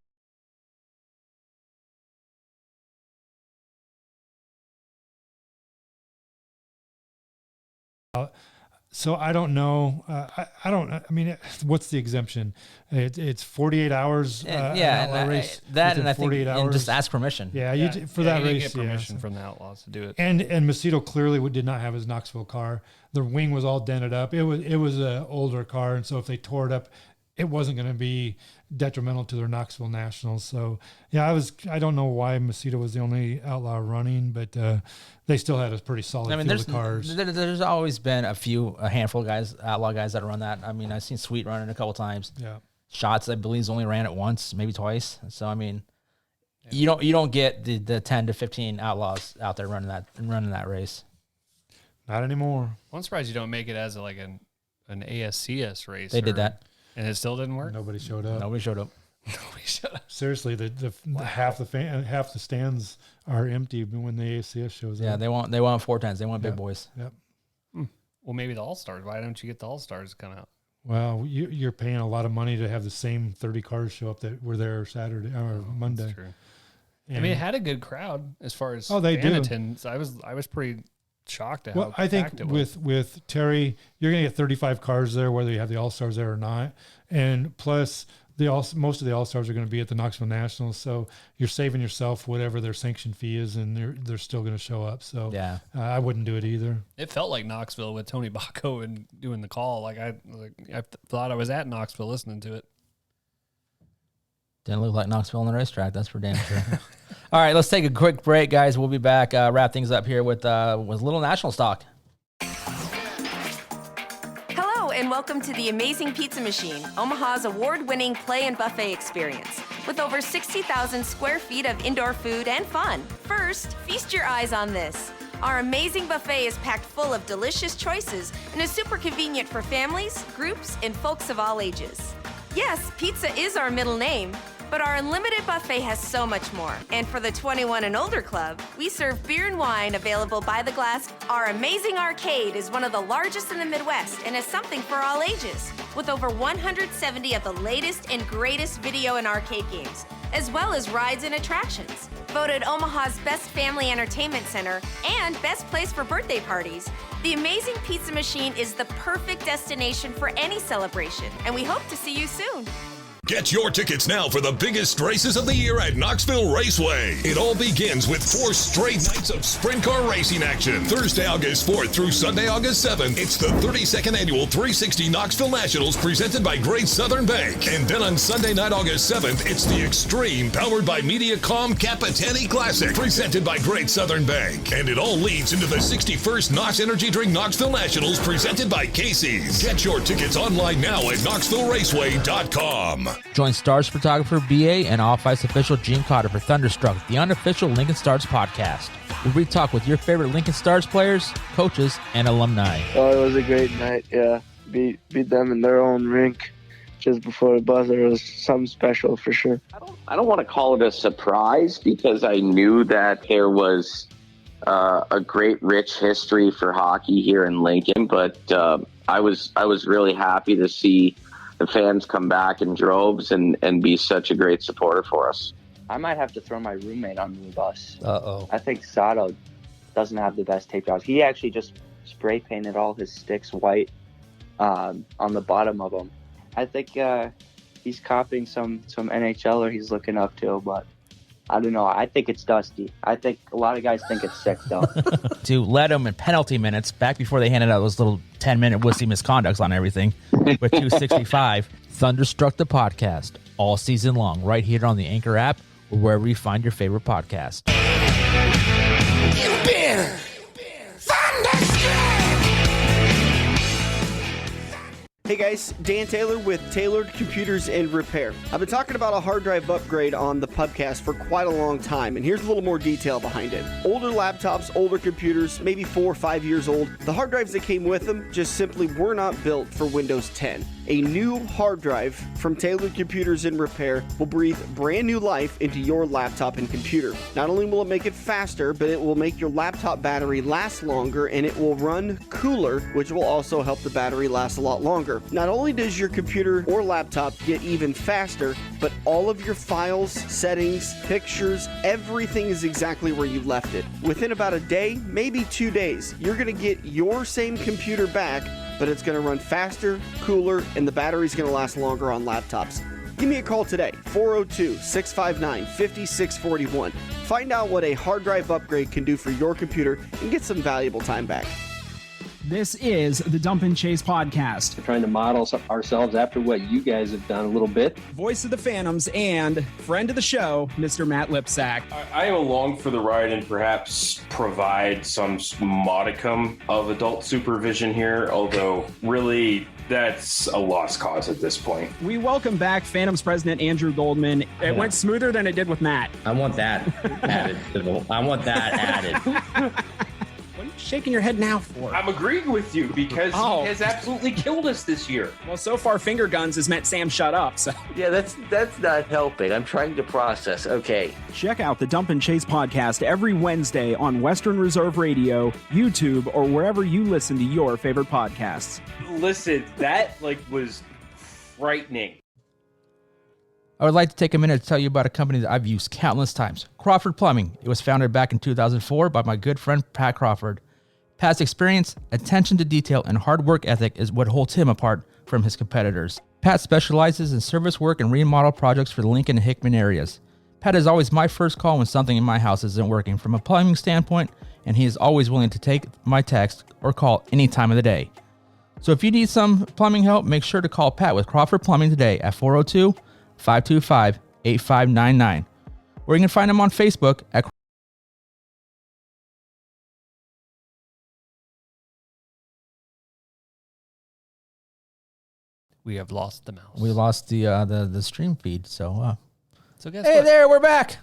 So I don't know. I mean, what's the exemption? It's 48 hours. Race and I think and just ask permission. Yeah, for that race, get permission from the Outlaws to do it. And Macedo clearly did not have his Knoxville car. The wing was all dented up. It was an older car, and so if they tore it up, it wasn't going to be detrimental to their Knoxville Nationals. So yeah, I don't know why Macedo was the only outlaw running, but they still had a pretty solid field of cars. There's always been a handful of guys, outlaw guys that run that. I mean, I've seen Sweet running a couple times. Yeah. Shots, I believe, only ran it once, maybe twice. So I mean, you don't get the 10 to 15 outlaws out there running that race. Not anymore. Well, I'm surprised you don't make it as an ASCS race. They did that. And it still didn't work? Nobody showed up. Nobody showed up. Seriously, half the stands are empty when the ACS shows up. Yeah, they want 410s. They want big boys. Yep. Well, maybe the All-Stars. Why don't you get the All-Stars to come out? Well, you're paying a lot of money to have the same 30 cars show up that were there Saturday or Monday. That's true. I mean, it had a good crowd as far as they do. Attendance. I was pretty shocked at how I think packed it was. with Terry, you're going to get 35 cars there, whether you have the All-Stars there or not. And plus, most of the All-Stars are going to be at the Knoxville Nationals, so you're saving yourself whatever their sanction fee is, and they're still going to show up. So yeah, I wouldn't do it either. It felt like Knoxville with Tony Bacco and doing the call. Like I thought I was at Knoxville listening to it. Didn't look like Knoxville on the racetrack. That's for damn sure. All right, let's take a quick break, guys. We'll be back. Wrap things up here with Little Nationals talk. Hello, and welcome to the Amazing Pizza Machine, Omaha's award-winning play and buffet experience. With over 60,000 square feet of indoor food and fun. First, feast your eyes on this. Our amazing buffet is packed full of delicious choices and is super convenient for families, groups, and folks of all ages. Yes, pizza is our middle name, but our unlimited buffet has so much more. And for the 21 and older club, we serve beer and wine available by the glass. Our amazing arcade is one of the largest in the Midwest and is something for all ages, with over 170 of the latest and greatest video and arcade games, as well as rides and attractions. Voted Omaha's best family entertainment center and best place for birthday parties, the Amazing Pizza Machine is the perfect destination for any celebration, and we hope to see you soon. Get your tickets now for the biggest races of the year at Knoxville Raceway. It all begins with 4 straight nights of sprint car racing action. Thursday, August 4th through Sunday, August 7th, it's the 32nd Annual 360 Knoxville Nationals presented by Great Southern Bank. And then on Sunday night, August 7th, it's the Extreme powered by Mediacom Capitani Classic presented by Great Southern Bank. And it all leads into the 61st Knox Energy Drink Knoxville Nationals presented by Casey's. Get your tickets online now at KnoxvilleRaceway.com. Join Stars photographer BA and Off-Ice official Gene Cotter for Thunderstruck, the unofficial Lincoln Stars podcast, where we talk with your favorite Lincoln Stars players, coaches, and alumni. Oh, it was a great night, yeah. Beat them in their own rink just before the buzzer. It was something special for sure. I don't want to call it a surprise because I knew that there was a great, rich history for hockey here in Lincoln, but I was really happy to see the fans come back in droves and be such a great supporter for us. I might have to throw my roommate under the bus. Uh-oh. I think Sato doesn't have the best tape jobs. He actually just spray painted all his sticks white on the bottom of them. I think he's copying some NHLer he's looking up to, but I don't know. I think it's dusty. I think a lot of guys think it's sick, though. To let them in penalty minutes back before they handed out those little 10-minute wussy misconducts on everything with 265. Thunderstruck the podcast all season long right here on the Anchor app or wherever you find your favorite podcast. You've been thunderstruck! Hey guys, Dan Taylor with Tailored Computers and Repair. I've been talking about a hard drive upgrade on the podcast for quite a long time, and here's a little more detail behind it. Older laptops, older computers, maybe 4 or 5 years old, the hard drives that came with them just simply were not built for Windows 10. A new hard drive from Tailored Computers and Repair will breathe brand new life into your laptop and computer. Not only will it make it faster, but it will make your laptop battery last longer, and it will run cooler, which will also help the battery last a lot longer. Not only does your computer or laptop get even faster, but all of your files, settings, pictures, everything is exactly where you left it. Within about a day, maybe 2 days, you're going to get your same computer back, but it's going to run faster, cooler, and the battery's going to last longer on laptops. Give me a call today, 402-659-5641. Find out what a hard drive upgrade can do for your computer and get some valuable time back. This is the Dump and Chase podcast. We're trying to model ourselves after what you guys have done a little bit. Voice of the Phantoms and friend of the show, Mr. Matt Lipsack. I am along for the ride and perhaps provide some modicum of adult supervision here, although really that's a lost cause at this point. We welcome back Phantoms president Andrew Goldman. It went smoother than it did with Matt. I want that added. I want that added. What are you shaking your head now for? I'm agreeing with you because he has absolutely killed us this year. Well, so far, finger guns has meant Sam shut up. So yeah, that's not helping. I'm trying to process. Okay. Check out the Dump and Chase podcast every Wednesday on Western Reserve Radio, YouTube, or wherever you listen to your favorite podcasts. Listen, that was frightening. I would like to take a minute to tell you about a company that I've used countless times, Crawford Plumbing. It was founded back in 2004 by my good friend Pat Crawford. Pat's experience, attention to detail, and hard work ethic is what holds him apart from his competitors. Pat specializes in service work and remodel projects for the Lincoln and Hickman areas. Pat is always my first call when something in my house isn't working from a plumbing standpoint, and he is always willing to take my text or call any time of the day. So if you need some plumbing help, make sure to call Pat with Crawford Plumbing today at 402-525-8599. Or you can find him on Facebook at We have lost the mouse. We lost the stream feed, so guess hey what? there, we're back.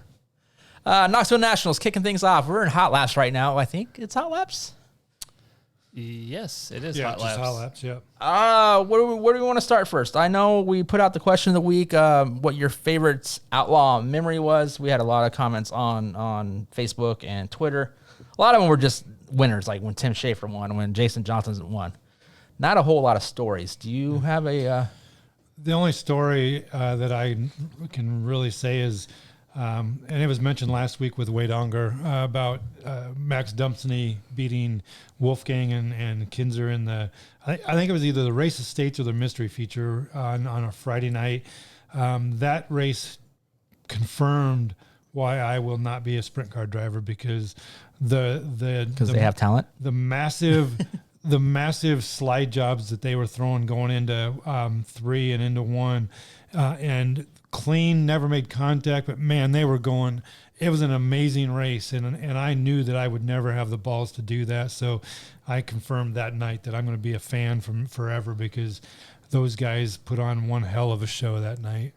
Knoxville Nationals kicking things off. We're in hot laps right now. I think it's hot laps. Yes, it is Yeah, hot just laps. hot laps. Yeah. Where do we want to start first? I know we put out the question of the week, what your favorite outlaw memory was. We had a lot of comments on Facebook and Twitter. A lot of them were just winners, like when Tim Schafer won, when Jason Johnson won. Not a whole lot of stories. Do you have a... The only story that I can really say is, and it was mentioned last week with Wade Unger about Max Dumpsony beating Wolfgang and Kinzer in the, I think it was either the Race of States or the Mystery Feature on a Friday night. That race confirmed why I will not be a sprint car driver, because they have talent. The massive slide jobs that they were throwing going into 3 and into 1, and clean, never made contact, but man, they were going. It was an amazing race, and I knew that I would never have the balls to do that. So I confirmed that night that I'm going to be a fan from forever, because those guys put on one hell of a show that night.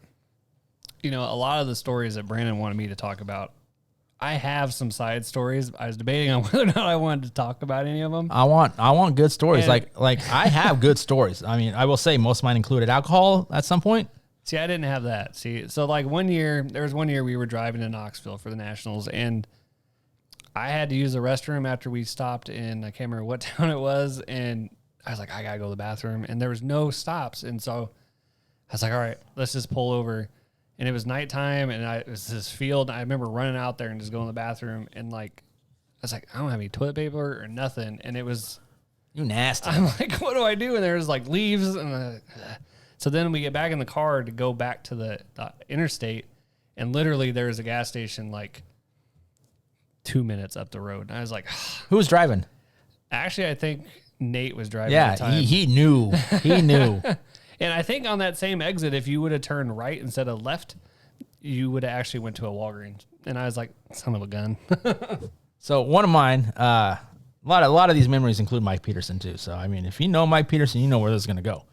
You know, a lot of the stories that Brandon wanted me to talk about, I have some side stories. I was debating on whether or not I wanted to talk about any of them. I want good stories. And like I have good stories. I mean, I will say most of mine included alcohol at some point. See, I didn't have that. See, so like there was one year we were driving to Knoxville for the Nationals, and I had to use the restroom after we stopped in, I can't remember what town it was, and I was like, I gotta go to the bathroom, and there was no stops, and so I was like, all right, let's just pull over. And it was nighttime, and it was this field. I remember running out there and just going to the bathroom, and like, I was like, I don't have any toilet paper or nothing, and it was, you nasty. I'm like, what do I do? And there's like leaves, and so then we get back in the car to go back to the interstate, and literally there was a gas station like 2 minutes up the road, and I was like, who was driving? Actually, I think Nate was driving. Yeah, at the time. he knew. He knew. And I think on that same exit, if you would have turned right instead of left, you would have actually went to a Walgreens. And I was like, son of a gun. So one of mine, a lot of these memories include Mike Peterson too. So I mean, if you know Mike Peterson, you know where this is going to go.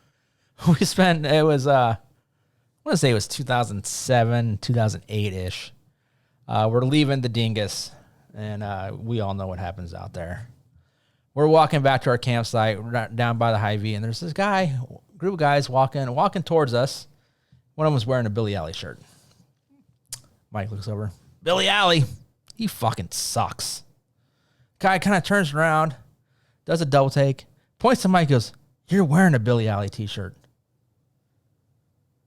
We spent, it was, I want to say it was 2007, 2008-ish. We're leaving the Dingus, and we all know what happens out there. We're walking back to our campsite. We're down by the Hy-Vee, and there's this group of guys walking towards us. One of them was wearing a Billy Alley shirt. Mike looks over. Billy Alley, he fucking sucks. Guy kind of turns around, does a double take, points to Mike, goes, "You're wearing a Billy Alley t-shirt."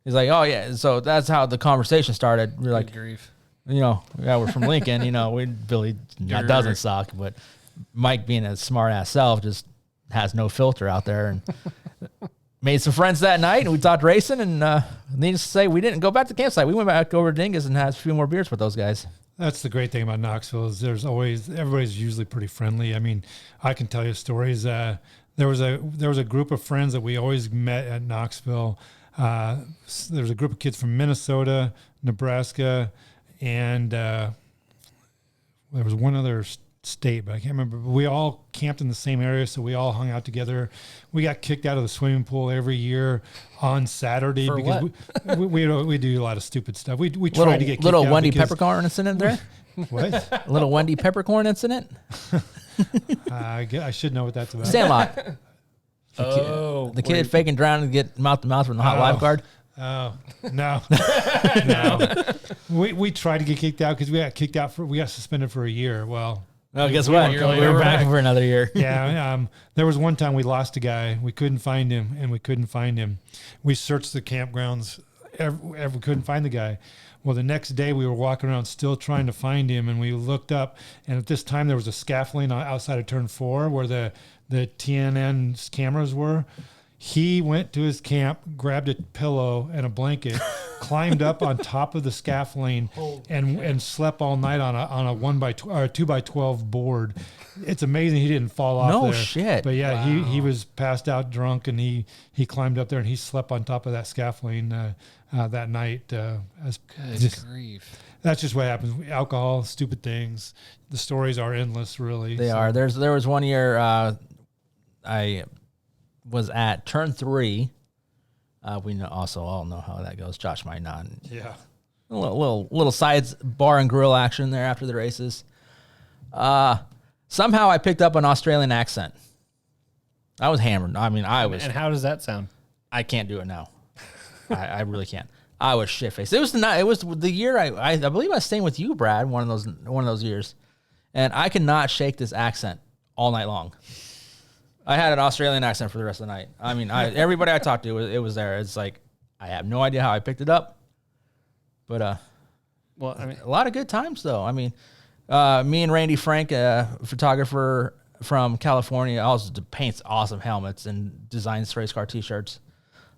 He's like, "Oh yeah." So that's how the conversation started. We're like, grief. You know, yeah, we're from Lincoln. You know, Billy doesn't suck, but Mike, being a smart ass self, just has no filter out there, and made some friends that night, and we talked racing, and needless to say, we didn't go back to the campsite. We went back over to Dingus and had a few more beers with those guys. That's the great thing about Knoxville is everybody's usually pretty friendly. I mean, I can tell you stories. There was a group of friends that we always met at Knoxville. There was a group of kids from Minnesota, Nebraska, and there was one other state, but I can't remember. We all camped in the same area, so we all hung out together. We got kicked out of the swimming pool every year on Saturday For because what? we do a lot of stupid stuff. We tried to get kicked little out Wendy because- Peppercorn incident there. What? A little Wendy Peppercorn incident. I should know what that's about. Sandlot. Oh, the kid faking drowning to get mouth to mouth from the hot lifeguard. Oh no, no. We tried to get kicked out because we got kicked out we got suspended for a year. Well. Oh, guess what? We were back for another year. Yeah. There was one time we lost a guy. We couldn't find him, We searched the campgrounds. We couldn't find the guy. Well, the next day we were walking around still trying to find him, and we looked up, and at this time there was a scaffolding outside of turn 4 where the TNN cameras were. He went to his camp, grabbed a pillow and a blanket, climbed up on top of the scaffolding, and slept all night on a 2x12 board. It's amazing he didn't fall off. No there. shit. But yeah, Wow. he was passed out drunk, and he climbed up there and he slept on top of that scaffolding that night. Grief. That's just what happens. Alcohol, stupid things. The stories are endless, really. They are. There was one year I was at turn 3. We also all know how that goes. Josh might not. Yeah. A little sides bar and grill action there after the races. Somehow I picked up an Australian accent. I was hammered. I mean, I was. And how does that sound? I can't do it now. I really can't. I was shit faced. It was the year I believe I was staying with you, Brad. One of those years, and I could not shake this accent all night long. I had an Australian accent for the rest of the night. I mean, everybody I talked to, it was there. It's like I have no idea how I picked it up, but well, I mean, a lot of good times though. I mean, me and Randy Frank, a photographer from California, also paints awesome helmets and designs race car T-shirts.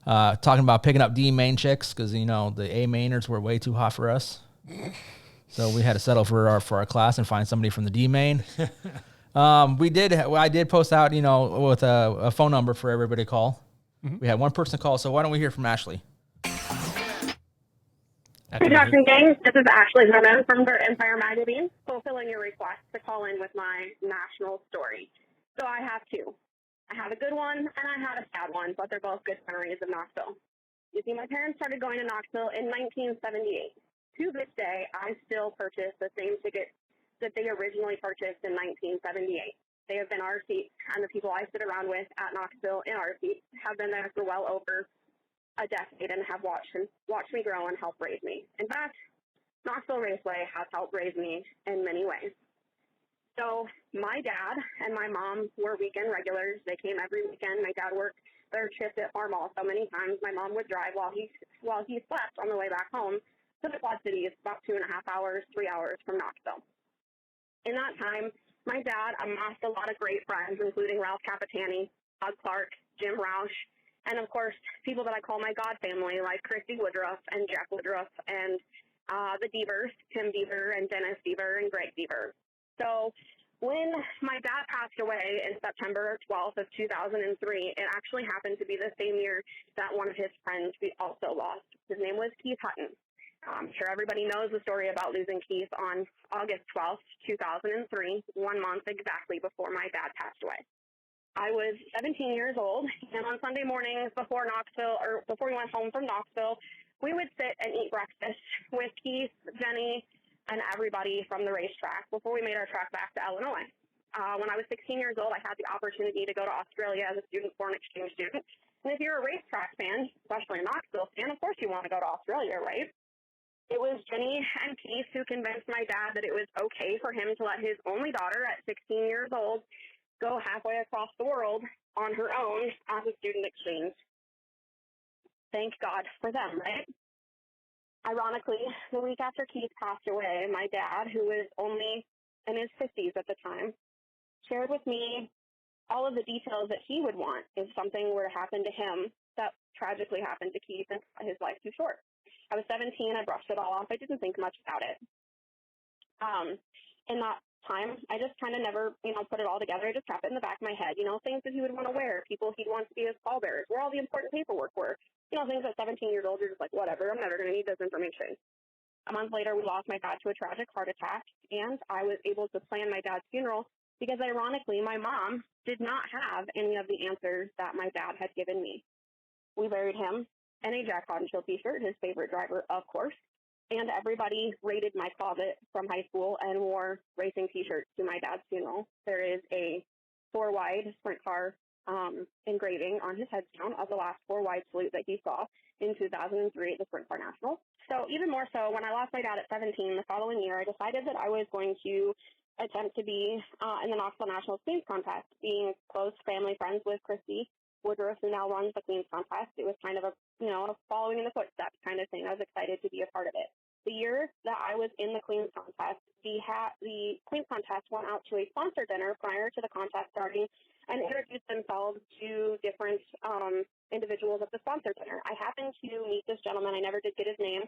Talking about picking up D main chicks because the A mainers were way too hot for us, so we had to settle for our class and find somebody from the D main. I did post out with a phone number for everybody to call. Mm-hmm. We had one person call, so why don't we hear from Ashley? Good afternoon, gang. This is Ashley Herman from the Empire Magazine, fulfilling your request to call in with my national story. So I have two. I have a good one, and I have a sad one, but they're both good memories of Knoxville. You see, my parents started going to Knoxville in 1978. To this day, I still purchase the same tickets that they originally purchased in 1978. They have been our seats, and the people I sit around with at Knoxville in our seats have been there for well over a decade and have watched me grow and help raise me. In fact, Knoxville Raceway has helped raise me in many ways. So my dad and my mom were weekend regulars. They came every weekend. My dad worked their shift at Farmall so many times. My mom would drive while he slept on the way back home to the Quad Cities, about 2.5 hours, 3 hours from Knoxville. In that time, my dad amassed a lot of great friends, including Ralph Capitani, Todd Clark, Jim Roush, and of course, people that I call my God family, like Christy Woodruff and Jack Woodruff and the Devers, Tim Deaver and Dennis Deaver and Greg Deaver. So when my dad passed away in September 12th of 2003, it actually happened to be the same year that one of his friends we also lost. His name was Keith Hutton. I'm sure everybody knows the story about losing Keith on August 12th, 2003, 1 month exactly before my dad passed away. I was 17 years old, and on Sunday mornings before we went home from Knoxville, we would sit and eat breakfast with Keith, Jenny, and everybody from the racetrack before we made our trek back to Illinois. When I was 16 years old, I had the opportunity to go to Australia as a student foreign exchange student. And if you're a racetrack fan, especially a Knoxville fan, of course you want to go to Australia, right? It was Jenny and Keith who convinced my dad that it was okay for him to let his only daughter at 16 years old go halfway across the world on her own as a student exchange. Thank God for them, right? Ironically, the week after Keith passed away, my dad, who was only in his 50s at the time, shared with me all of the details that he would want if something were to happen to him that tragically happened to Keith and cut his life too short. I was 17. I brushed it all off. I didn't think much about it. In that time, I just kind of never, put it all together. I just kept it in the back of my head, things that he would want to wear, people he'd want to be his pallbearers, where all the important paperwork were. Things at 17 years old, you're just like, whatever, I'm never going to need this information. A month later, we lost my dad to a tragic heart attack, and I was able to plan my dad's funeral because, ironically, my mom did not have any of the answers that my dad had given me. We buried him in a Jack Hodenshield t-shirt, his favorite driver, of course, and everybody raided my closet from high school and wore racing t-shirts to my dad's funeral. There is a 4-wide sprint car engraving on his headstone of the last 4-wide salute that he saw in 2003 at the Sprint Car Nationals. So even more so, when I lost my dad at 17, the following year, I decided that I was going to attempt to be in the Knoxville Nationals Queens Contest, being close family friends with Christy Woodruff, who now runs the Queens Contest. It was kind of a following in the footsteps kind of thing. I was excited to be a part of it. The year that I was in the Queens Contest, the Queens Contest went out to a sponsor dinner prior to the contest starting and introduced themselves to different individuals at the sponsor dinner. I happened to meet this gentleman. I never did get his name.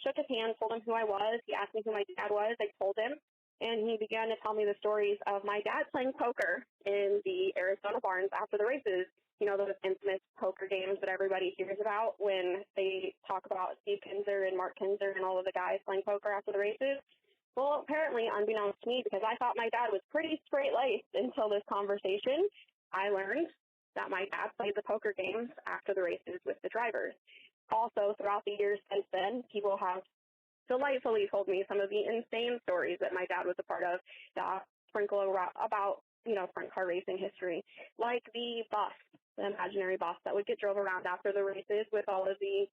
Shook his hand, told him who I was. He asked me who my dad was. I told him, and he began to tell me the stories of my dad playing poker in the Arizona barns after the races. Those infamous poker games that everybody hears about when they talk about Steve Kinzer and Mark Kinzer and all of the guys playing poker after the races. Well, apparently, unbeknownst to me, because I thought my dad was pretty straight-laced until this conversation, I learned that my dad played the poker games after the races with the drivers. Also, throughout the years since then, people have delightfully told me some of the insane stories that my dad was a part of that sprinkle about, sprint car racing history, like the bus, the imaginary bus that would get drove around after the races with all of the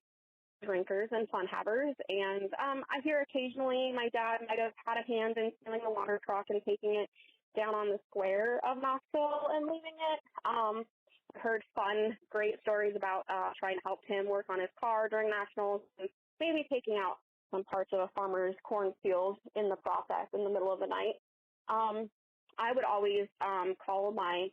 drinkers and fun havers. And I hear occasionally my dad might have had a hand in stealing a water truck and taking it down on the square of Knoxville and leaving it. I heard fun, great stories about trying to help him work on his car during nationals and maybe taking out some parts of a farmer's cornfield in the process in the middle of the night. I would always call my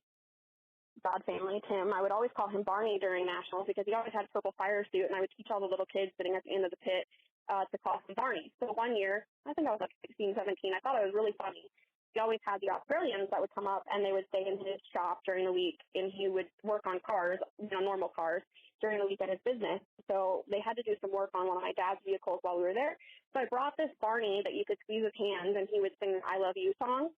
God family, Tim, I would always call him Barney during nationals because he always had a purple fire suit, and I would teach all the little kids sitting at the end of the pit to call him Barney. So one year, I think I was like 16, 17, I thought it was really funny. He always had the Australians that would come up, and they would stay in his shop during the week, and he would work on cars, normal cars, during the week at his business. So they had to do some work on one of my dad's vehicles while we were there. So I brought this Barney that you could squeeze his hand, and he would sing the I Love You song.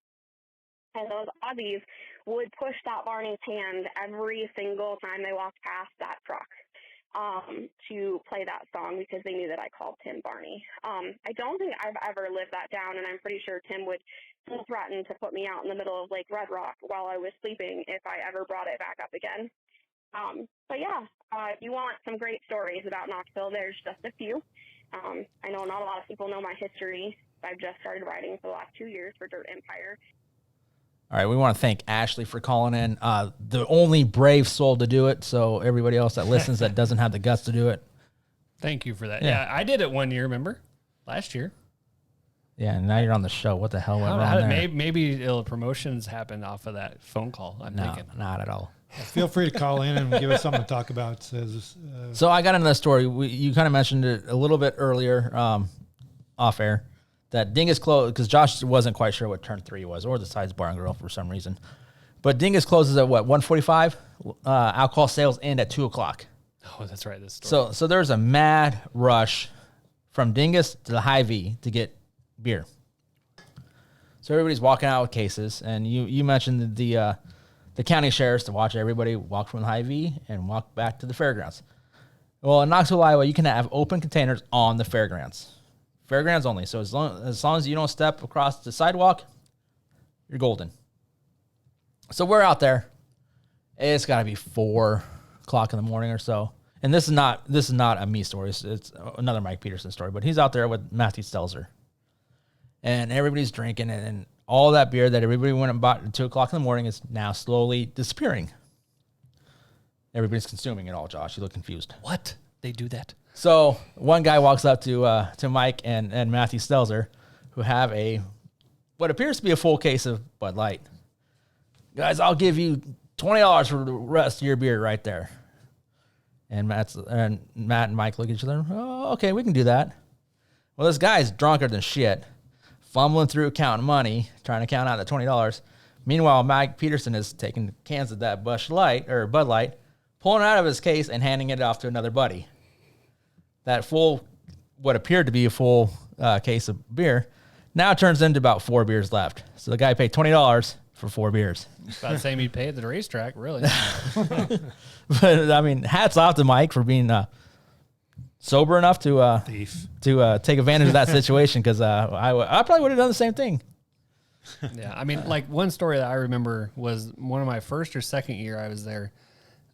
And those Aussies would push that Barney's hand every single time they walked past that truck to play that song because they knew that I called Tim Barney. I don't think I've ever lived that down, and I'm pretty sure Tim would still threaten to put me out in the middle of Lake Red Rock while I was sleeping if I ever brought it back up again. But yeah, if you want some great stories about Knoxville, there's just a few. I know not a lot of people know my history. I've just started writing for the last 2 years for Dirt Empire. All right, we want to thank Ashley for calling in. The only brave soul to do it, so everybody else that listens that doesn't have the guts to do it. Thank you for that. Yeah, I did it 1 year, remember? Last year. Yeah, and now you're on the show. What the hell went wrong there? Maybe promotions happened off of that phone call. I'm thinking. Not at all. Feel free to call in and give us something to talk about. So I got into the story. You kind of mentioned it a little bit earlier off air. That Dingus closed because Josh wasn't quite sure what turn 3 was, or the size bar and grill for some reason. But Dingus closes at what, 1:45? Alcohol sales end at 2:00. Oh, that's right. This story. So there's a mad rush from Dingus to the Hy-Vee to get beer. So everybody's walking out with cases, and you mentioned the county sheriffs to watch everybody walk from the Hy-Vee and walk back to the fairgrounds. Well, in Knoxville, Iowa, you can have open containers on the fairgrounds. Fairgrounds only. So as long as you don't step across the sidewalk, you're golden. So we're out there. It's got to be 4:00 in the morning or so. And this is not a me story. It's another Mike Peterson story. But he's out there with Matthew Stelzer. And everybody's drinking. And all that beer that everybody went and bought at 2:00 in the morning is now slowly disappearing. Everybody's consuming it all, Josh. You look confused. What? They do that? So one guy walks up to Mike and Matthew Stelzer, who have what appears to be a full case of Bud Light. Guys, I'll give you $20 for the rest of your beer right there. And Matt and Mike look at each other. Oh, okay, we can do that. Well, this guy's drunker than shit, fumbling through counting money, trying to count out the $20. Meanwhile, Mike Peterson is taking cans of that Bud Light, pulling it out of his case and handing it off to another buddy. That what appeared to be a full case of beer, now turns into about 4 beers left. So the guy paid $20 for 4 beers. About the same he paid at the racetrack, really. But I mean, hats off to Mike for being sober enough to take advantage of that situation, because I probably would have done the same thing. Yeah, I mean, like one story that I remember was one of my first or second year I was there.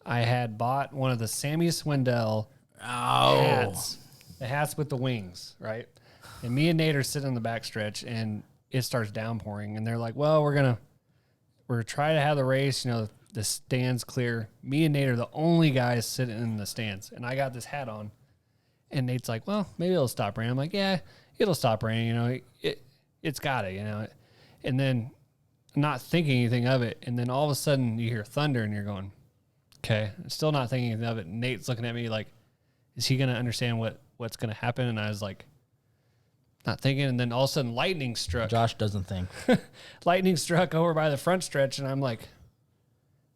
I had bought one of the Sammy Swindell hats, the hats with the wings, right? And me and Nate are sitting in the backstretch, and it starts downpouring, and they're like, "Well, we're trying to have the race, the stands clear." Me and Nate are the only guys sitting in the stands, and I got this hat on, and Nate's like, "Well, maybe it'll stop raining." I'm like, "Yeah, it'll stop raining. It's gotta, And then not thinking anything of it, and then all of a sudden you hear thunder, and you're going, "Okay." Still not thinking anything of it. And Nate's looking at me like, is he going to understand what's going to happen? And I was like, not thinking. And then all of a sudden lightning struck. Josh doesn't think. Lightning struck over by the front stretch. And I'm like,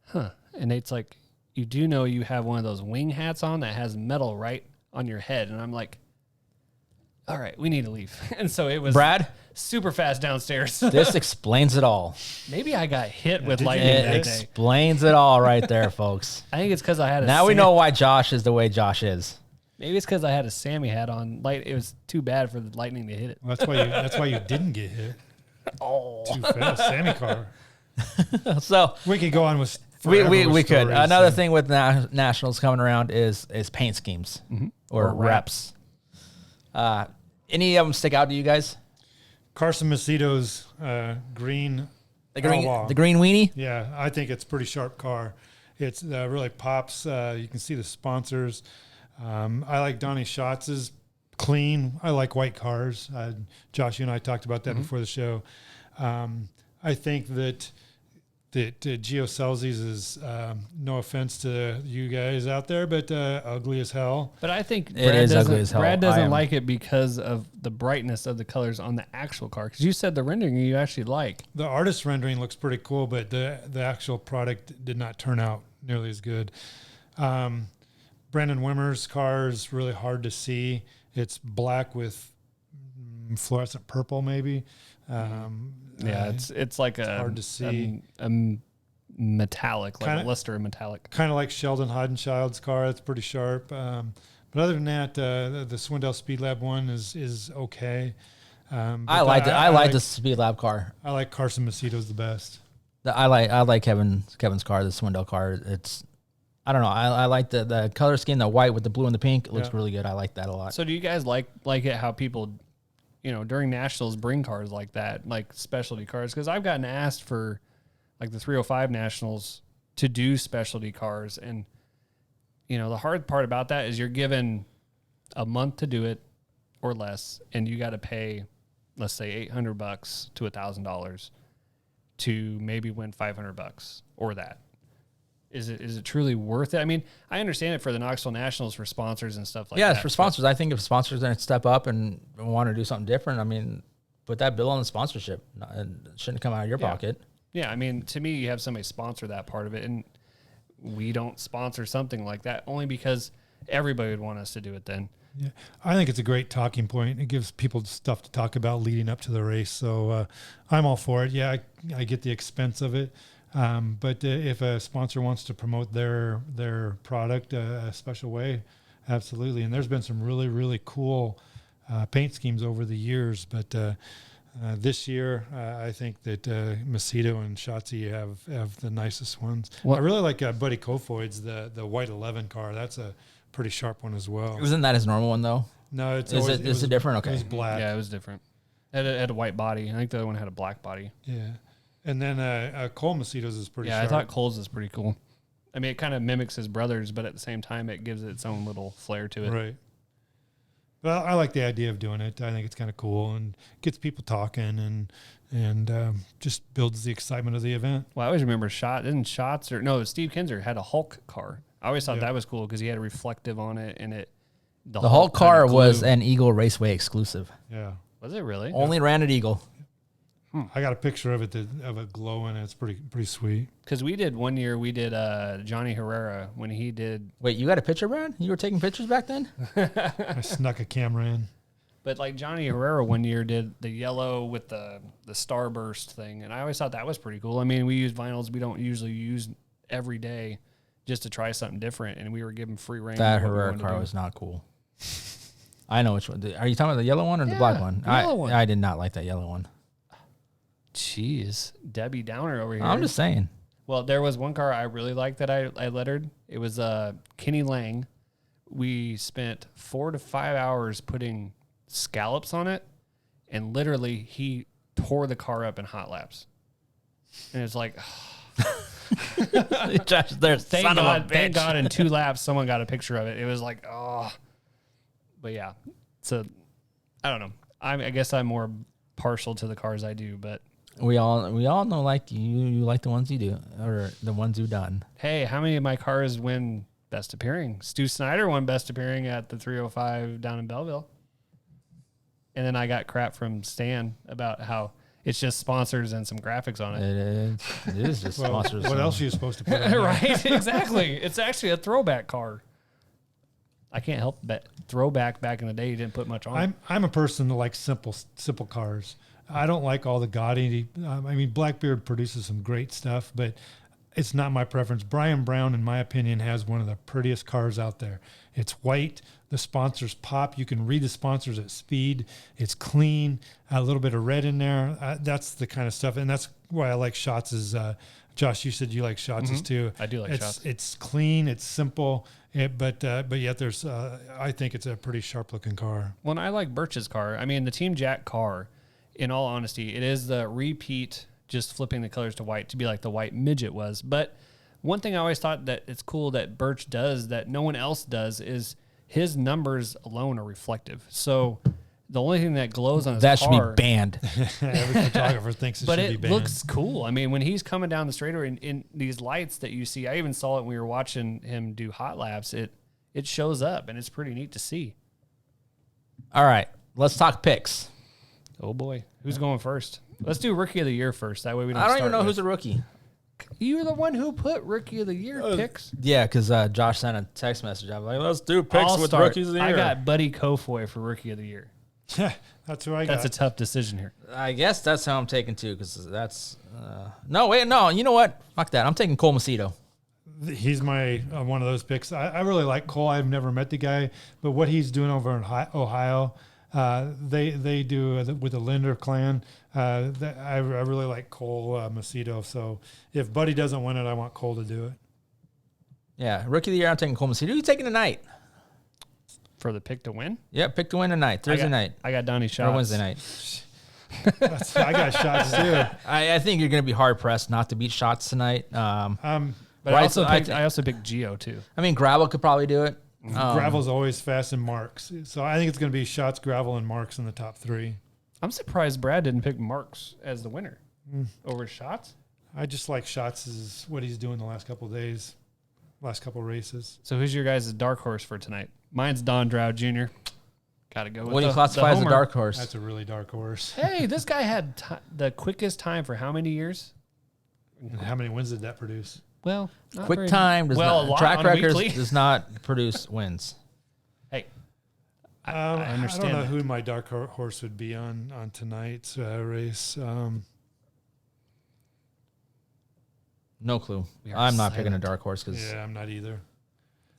huh. And Nate's like, you do know you have one of those wing hats on that has metal right on your head. And I'm like, all right, we need to leave. And so it was Brad super fast downstairs. This explains it all. Maybe I got hit with lightning that day. It explains it all right there, folks. I think it's because I had Now we know why Josh is the way Josh is. Maybe it's because I had a Sammy hat on. It was too bad for the lightning to hit it. Well, that's why you didn't get hit. Oh, too fast, Sammy car. So we could go on with we could. stories, Another thing with nationals coming around is paint schemes or reps. Any of them stick out to you guys? Carson Macedo's green. The green weenie? Yeah, I think it's a pretty sharp car. It's really pops. You can see the sponsors. I like Donnie Schatz's clean. I like white cars. Josh, you and I talked about that before the show. I think that Gio Celsi's is, no offense to you guys out there, but ugly as hell. But I think is ugly as hell. Brad doesn't like it because of the brightness of the colors on the actual car. Because you said the rendering you actually like. The artist rendering looks pretty cool, but the actual product did not turn out nearly as good. Brandon Wimmer's car is really hard to see. It's black with fluorescent purple, maybe. It's like it's hard to see. A metallic, like a luster metallic. Kind of like Sheldon Hoddenschild's car. It's pretty sharp. But other than that, the Swindell Speed Lab one is okay. I like the Speed Lab car. I like Carson Macedo's the best. I like Kevin's car, the Swindell car. It's, I don't know. I like the color scheme, the white with the blue and the pink. It looks really good. I like that a lot. So do you guys like it how people, during nationals bring cars like that, like specialty cars? Because I've gotten asked for like the 305 nationals to do specialty cars. And, the hard part about that is you're given a month to do it or less. And you got to pay, let's say $800 to $1,000 to maybe win $500 or that. Is it truly worth it? I mean, I understand it for the Knoxville Nationals for sponsors and stuff like that. Yeah, for sponsors. I think if sponsors are going to step up and want to do something different, I mean, put that bill on the sponsorship. It shouldn't come out of your pocket. Yeah, I mean, to me, you have somebody sponsor that part of it, and we don't sponsor something like that only because everybody would want us to do it then. Yeah, I think it's a great talking point. It gives people stuff to talk about leading up to the race. So I'm all for it. Yeah, I get the expense of it. But if a sponsor wants to promote their product a special way, absolutely. And there's been some really, really cool paint schemes over the years. But this year, I think that Macedo and Schatzi have the nicest ones. I really like Buddy Kofoid's, the white 11 car. That's a pretty sharp one as well. Isn't that his normal one, though? No, it was different? Okay. It was black. Yeah, it was different. It had a white body. I think the other one had a black body. Yeah. And then Cole Macedo's is pretty sharp. I thought Cole's is pretty cool. I mean, it kind of mimics his brother's, but at the same time, it gives its own little flair to it. Right. Well, I like the idea of doing it. I think it's kind of cool and gets people talking and just builds the excitement of the event. Well, I always remember Steve Kinzer had a Hulk car. I always thought that was cool because he had a reflective on it, and the Hulk car was an Eagle Raceway exclusive. Yeah. Was it really? Only ran at Eagle. I got a picture of it of it glowing. It's pretty sweet. Because we did Johnny Herrera when he did. Wait, you got a picture, Brad? You were taking pictures back then? I snuck a camera in. But like Johnny Herrera one year did the yellow with the starburst thing, and I always thought that was pretty cool. I mean, we use vinyls we don't usually use every day just to try something different, and we were given free reign. That Herrera car was not cool. I know which one. Are you talking about the yellow one or the black one? I did not like that yellow one. Jeez, Debbie Downer over here. I'm just saying. Well, there was one car I really liked that I lettered. It was Kenny Lang. We spent 4 to 5 hours putting scallops on it, and literally he tore the car up in hot laps. And it's like, thank God in 2 laps someone got a picture of it. It was like, oh. But yeah, so I don't know. I guess I'm more partial to the cars I do, but we all know, like you like the ones you do or the ones you've done. Hey, how many of my cars win best appearing? Stu Snyder won best appearing at the 305 down in Belleville. And then I got crap from Stan about how it's just sponsors and some graphics on it. It is just sponsors. What else are you supposed to put on there? Right, exactly. It's actually a throwback car. I can't help but throwback back in the day. You didn't put much on. I'm a person that likes simple cars. I don't like all the gaudy. I mean, Blackbeard produces some great stuff, but It's not my preference. Brian Brown, in my opinion, has one of the prettiest cars out there. It's white. The sponsors pop. You can read the sponsors at speed. It's clean. A little bit of red in there. That's the kind of stuff. And that's why I like Schatz. Josh, you said you like Schatz's too. I do like Schatz. It's clean. It's simple. But yet there's, I think it's a pretty sharp looking car. Well, I like Birch's car. I mean, the Team Jack car, in all honesty, it is the repeat, just flipping the colors to white to be like the white midget was. But one thing I always thought that it's cool that Birch does that no one else does is his numbers alone are reflective. So the only thing that glows on his car... That should be banned. Every photographer thinks it should be banned. But it looks cool. I mean, when he's coming down the straightaway in these lights that you see, I even saw it when we were watching him do hot laps. It shows up, and it's pretty neat to see. All right, let's talk picks. Oh, boy. Who's going first? Let's do Rookie of the Year first. That way we don't I don't even start know with- who's a rookie. You're the one who put Rookie of the Year picks. Yeah, because Josh sent a text message. I'm like, let's do picks I'll with start. rookies of the year. I got Buddy Kofoy for Rookie of the Year. That's who I got. That's a tough decision here. I guess that's how I'm taking too, because that's... no, you know what? Fuck that. I'm taking Cole Macedo. He's my one of those picks. I really like Cole. I've never met the guy, but what he's doing over in Ohio, they do with the Linder clan. I really like Cole Macedo. So if Buddy doesn't win it, I want Cole to do it. Yeah, Rookie of the Year, I'm taking Cole Macedo. Who are you taking tonight? For the pick to win? Yeah, pick to win tonight. Thursday night. I got Donnie Schatz. Or Wednesday night. I got Schatz too. I think you're going to be hard pressed not to beat Schatz tonight. But right, I also picked Gio too. I mean, Gravel could probably do it. Gravel's always fast in Marks. So I think it's going to be Schatz, Gravel, and Marks in the top three. I'm surprised Brad didn't pick Marks as the winner over Schatz. I just like Schatz what he's doing the last couple of days, last couple of races. So who's your guys' dark horse for tonight? Mine's Don Drow Jr. Got to go with What do you classify as a dark horse? That's a really dark horse. Hey, this guy had the quickest time for how many years? And how many wins did that produce? Well, not Quick very- time does a not, lot track on records weekly. does not produce wins. Hey, I I understand. don't know that. who my dark horse would be on tonight's race. No clue. We are I'm not picking a silent. dark horse because Yeah, I'm not either.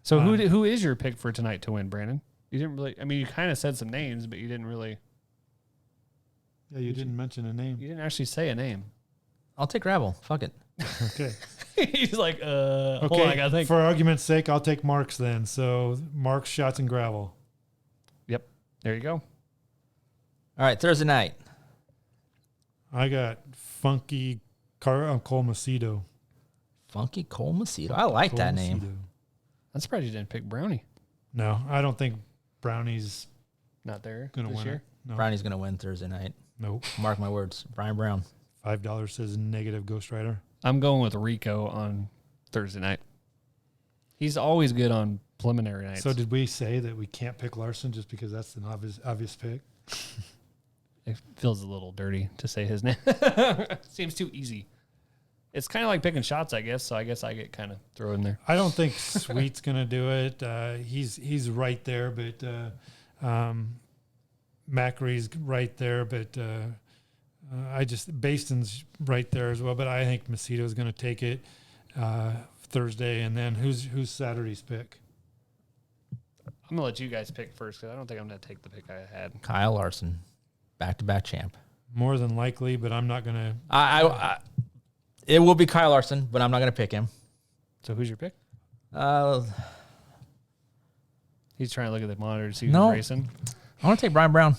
So who is your pick for tonight to win, Brandon? You didn't really. I mean, you kind of said some names, but you didn't really. Yeah, you didn't mention a name. You didn't actually say a name. I'll take Gravel. Fuck it. Okay. He's like, hold Okay. on, I gotta think. For argument's sake, I'll take Marks then. So Marks, Schatz, and Gravel. Yep. There you go. All right, Thursday night. I got Funky Cole Macedo. Funky Cole Macedo. I like that Cole name. Macedo. I'm surprised you didn't pick Brownie. No, I don't think Brownie's Not there going to this win year. it. No. Brownie's going to win Thursday night. Nope. Mark my words. Brian Brown. $5 says negative Ghost Rider. I'm going with Rico on Thursday night. He's always good on preliminary nights. So did we say that we can't pick Larson just because that's an obvious pick? It feels a little dirty to say his name. Seems too easy. It's kind of like picking shots, I guess. So I guess I get kind of thrown in there. I don't think Sweet's going to do it. He's right there, but Macary's right there, but Baston's right there as well. But I think Macedo's going to take it Thursday. And then who's Saturday's pick? I'm gonna let you guys pick first because I don't think I'm gonna take the pick I had. Kyle Larson. Back-to-back champ. More than likely, but I'm not going to. It will be Kyle Larson, but I'm not going to pick him. So who's your pick? Uh, He's trying to look at the monitor to see who's No. racing. I want to take Brian Brown.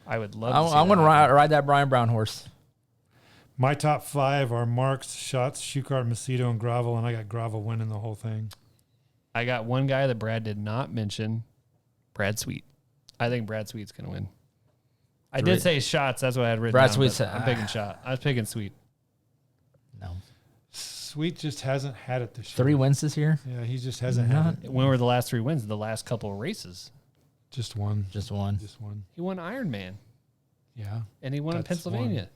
I would love to see I'm going to that. ride that Brian Brown horse. My top five are Marks, Schatz, Schuchart, Macedo, and Gravel, and I got Gravel winning the whole thing. I got one guy that Brad did not mention, Brad Sweet. I think Brad Sweet's going to win. I did say shots. That's what I had written Brad down, Sweet's- but I'm picking shot. I was picking Sweet. No. Sweet just hasn't had it this year. 3 wins this year? Yeah, he just hasn't had it. When were the last 3 wins? The last couple of races. Just one. Just one. Just one. He won Ironman. Yeah. And he won in That's Pennsylvania.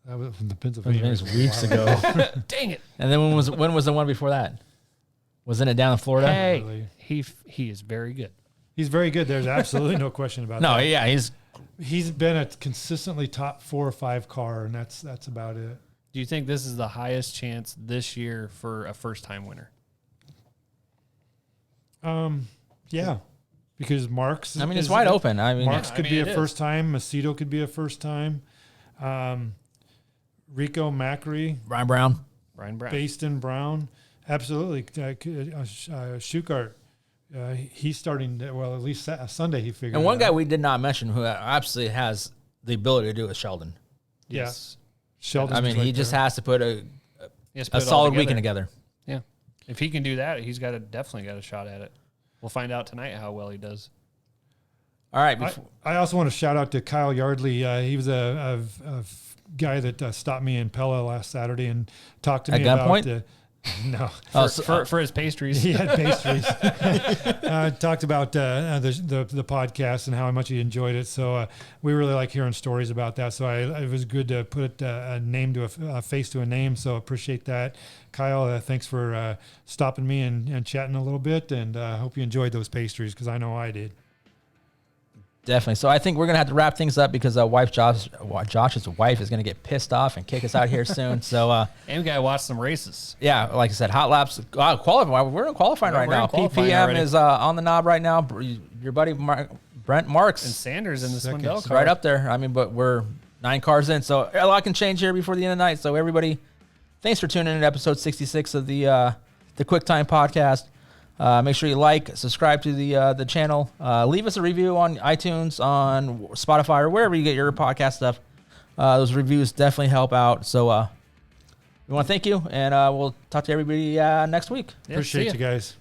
That was from the Pennsylvania. Pennsylvania was race a weeks while ago. Dang it. And then when was the one before that? Wasn't it down in Florida? Hey, Really. he is very good. He's very good. There's absolutely no question about No, that. yeah, He's been a consistently top 4 or 5 car, and that's about it. Do you think this is the highest chance this year for a first-time winner? Yeah, because Marks. I mean, it's wide open. I mean, Marks could be a first time. Macedo could be a first time. Rico Macri, Ryan Brown, Baston Brown, absolutely. Shukart, he's starting. Well, at least Sunday he figured. And one it guy out. we did not mention who absolutely has the ability to do it is Sheldon. Yes, Sheldon. I mean, he just has to put a Put it all solid weekend together. Yeah, if he can do that, he's definitely got a shot at it. We'll find out tonight how well he does. All right. I also want to shout out to Kyle Yardley. He was a guy that stopped me in Pella last Saturday and talked to me about gunpoint? No, for his pastries. He had pastries. Talked about the podcast and how much he enjoyed it. So we really like hearing stories about that. So it was good to put a name to a face to a name. So appreciate that, Kyle. Thanks for stopping me and chatting a little bit. And hope you enjoyed those pastries because I know I did. Definitely. So I think we're gonna have to wrap things up because Josh's wife is gonna get pissed off and kick us out here soon. So and we gotta watch some races. Yeah, like I said, hot laps. Qualifying. We're in qualifying right now. PPM is on the knob right now. Your buddy Brent Marks and Sanders in the Swindell car. Right up there. I mean, but we're 9 cars in, so a lot can change here before the end of the night. So everybody, thanks for tuning in to episode 66 of the Quicktime podcast. Make sure you subscribe to the channel. Leave us a review on iTunes, on Spotify, or wherever you get your podcast stuff. Those reviews definitely help out. So we want to thank you, and we'll talk to everybody next week. Appreciate you guys.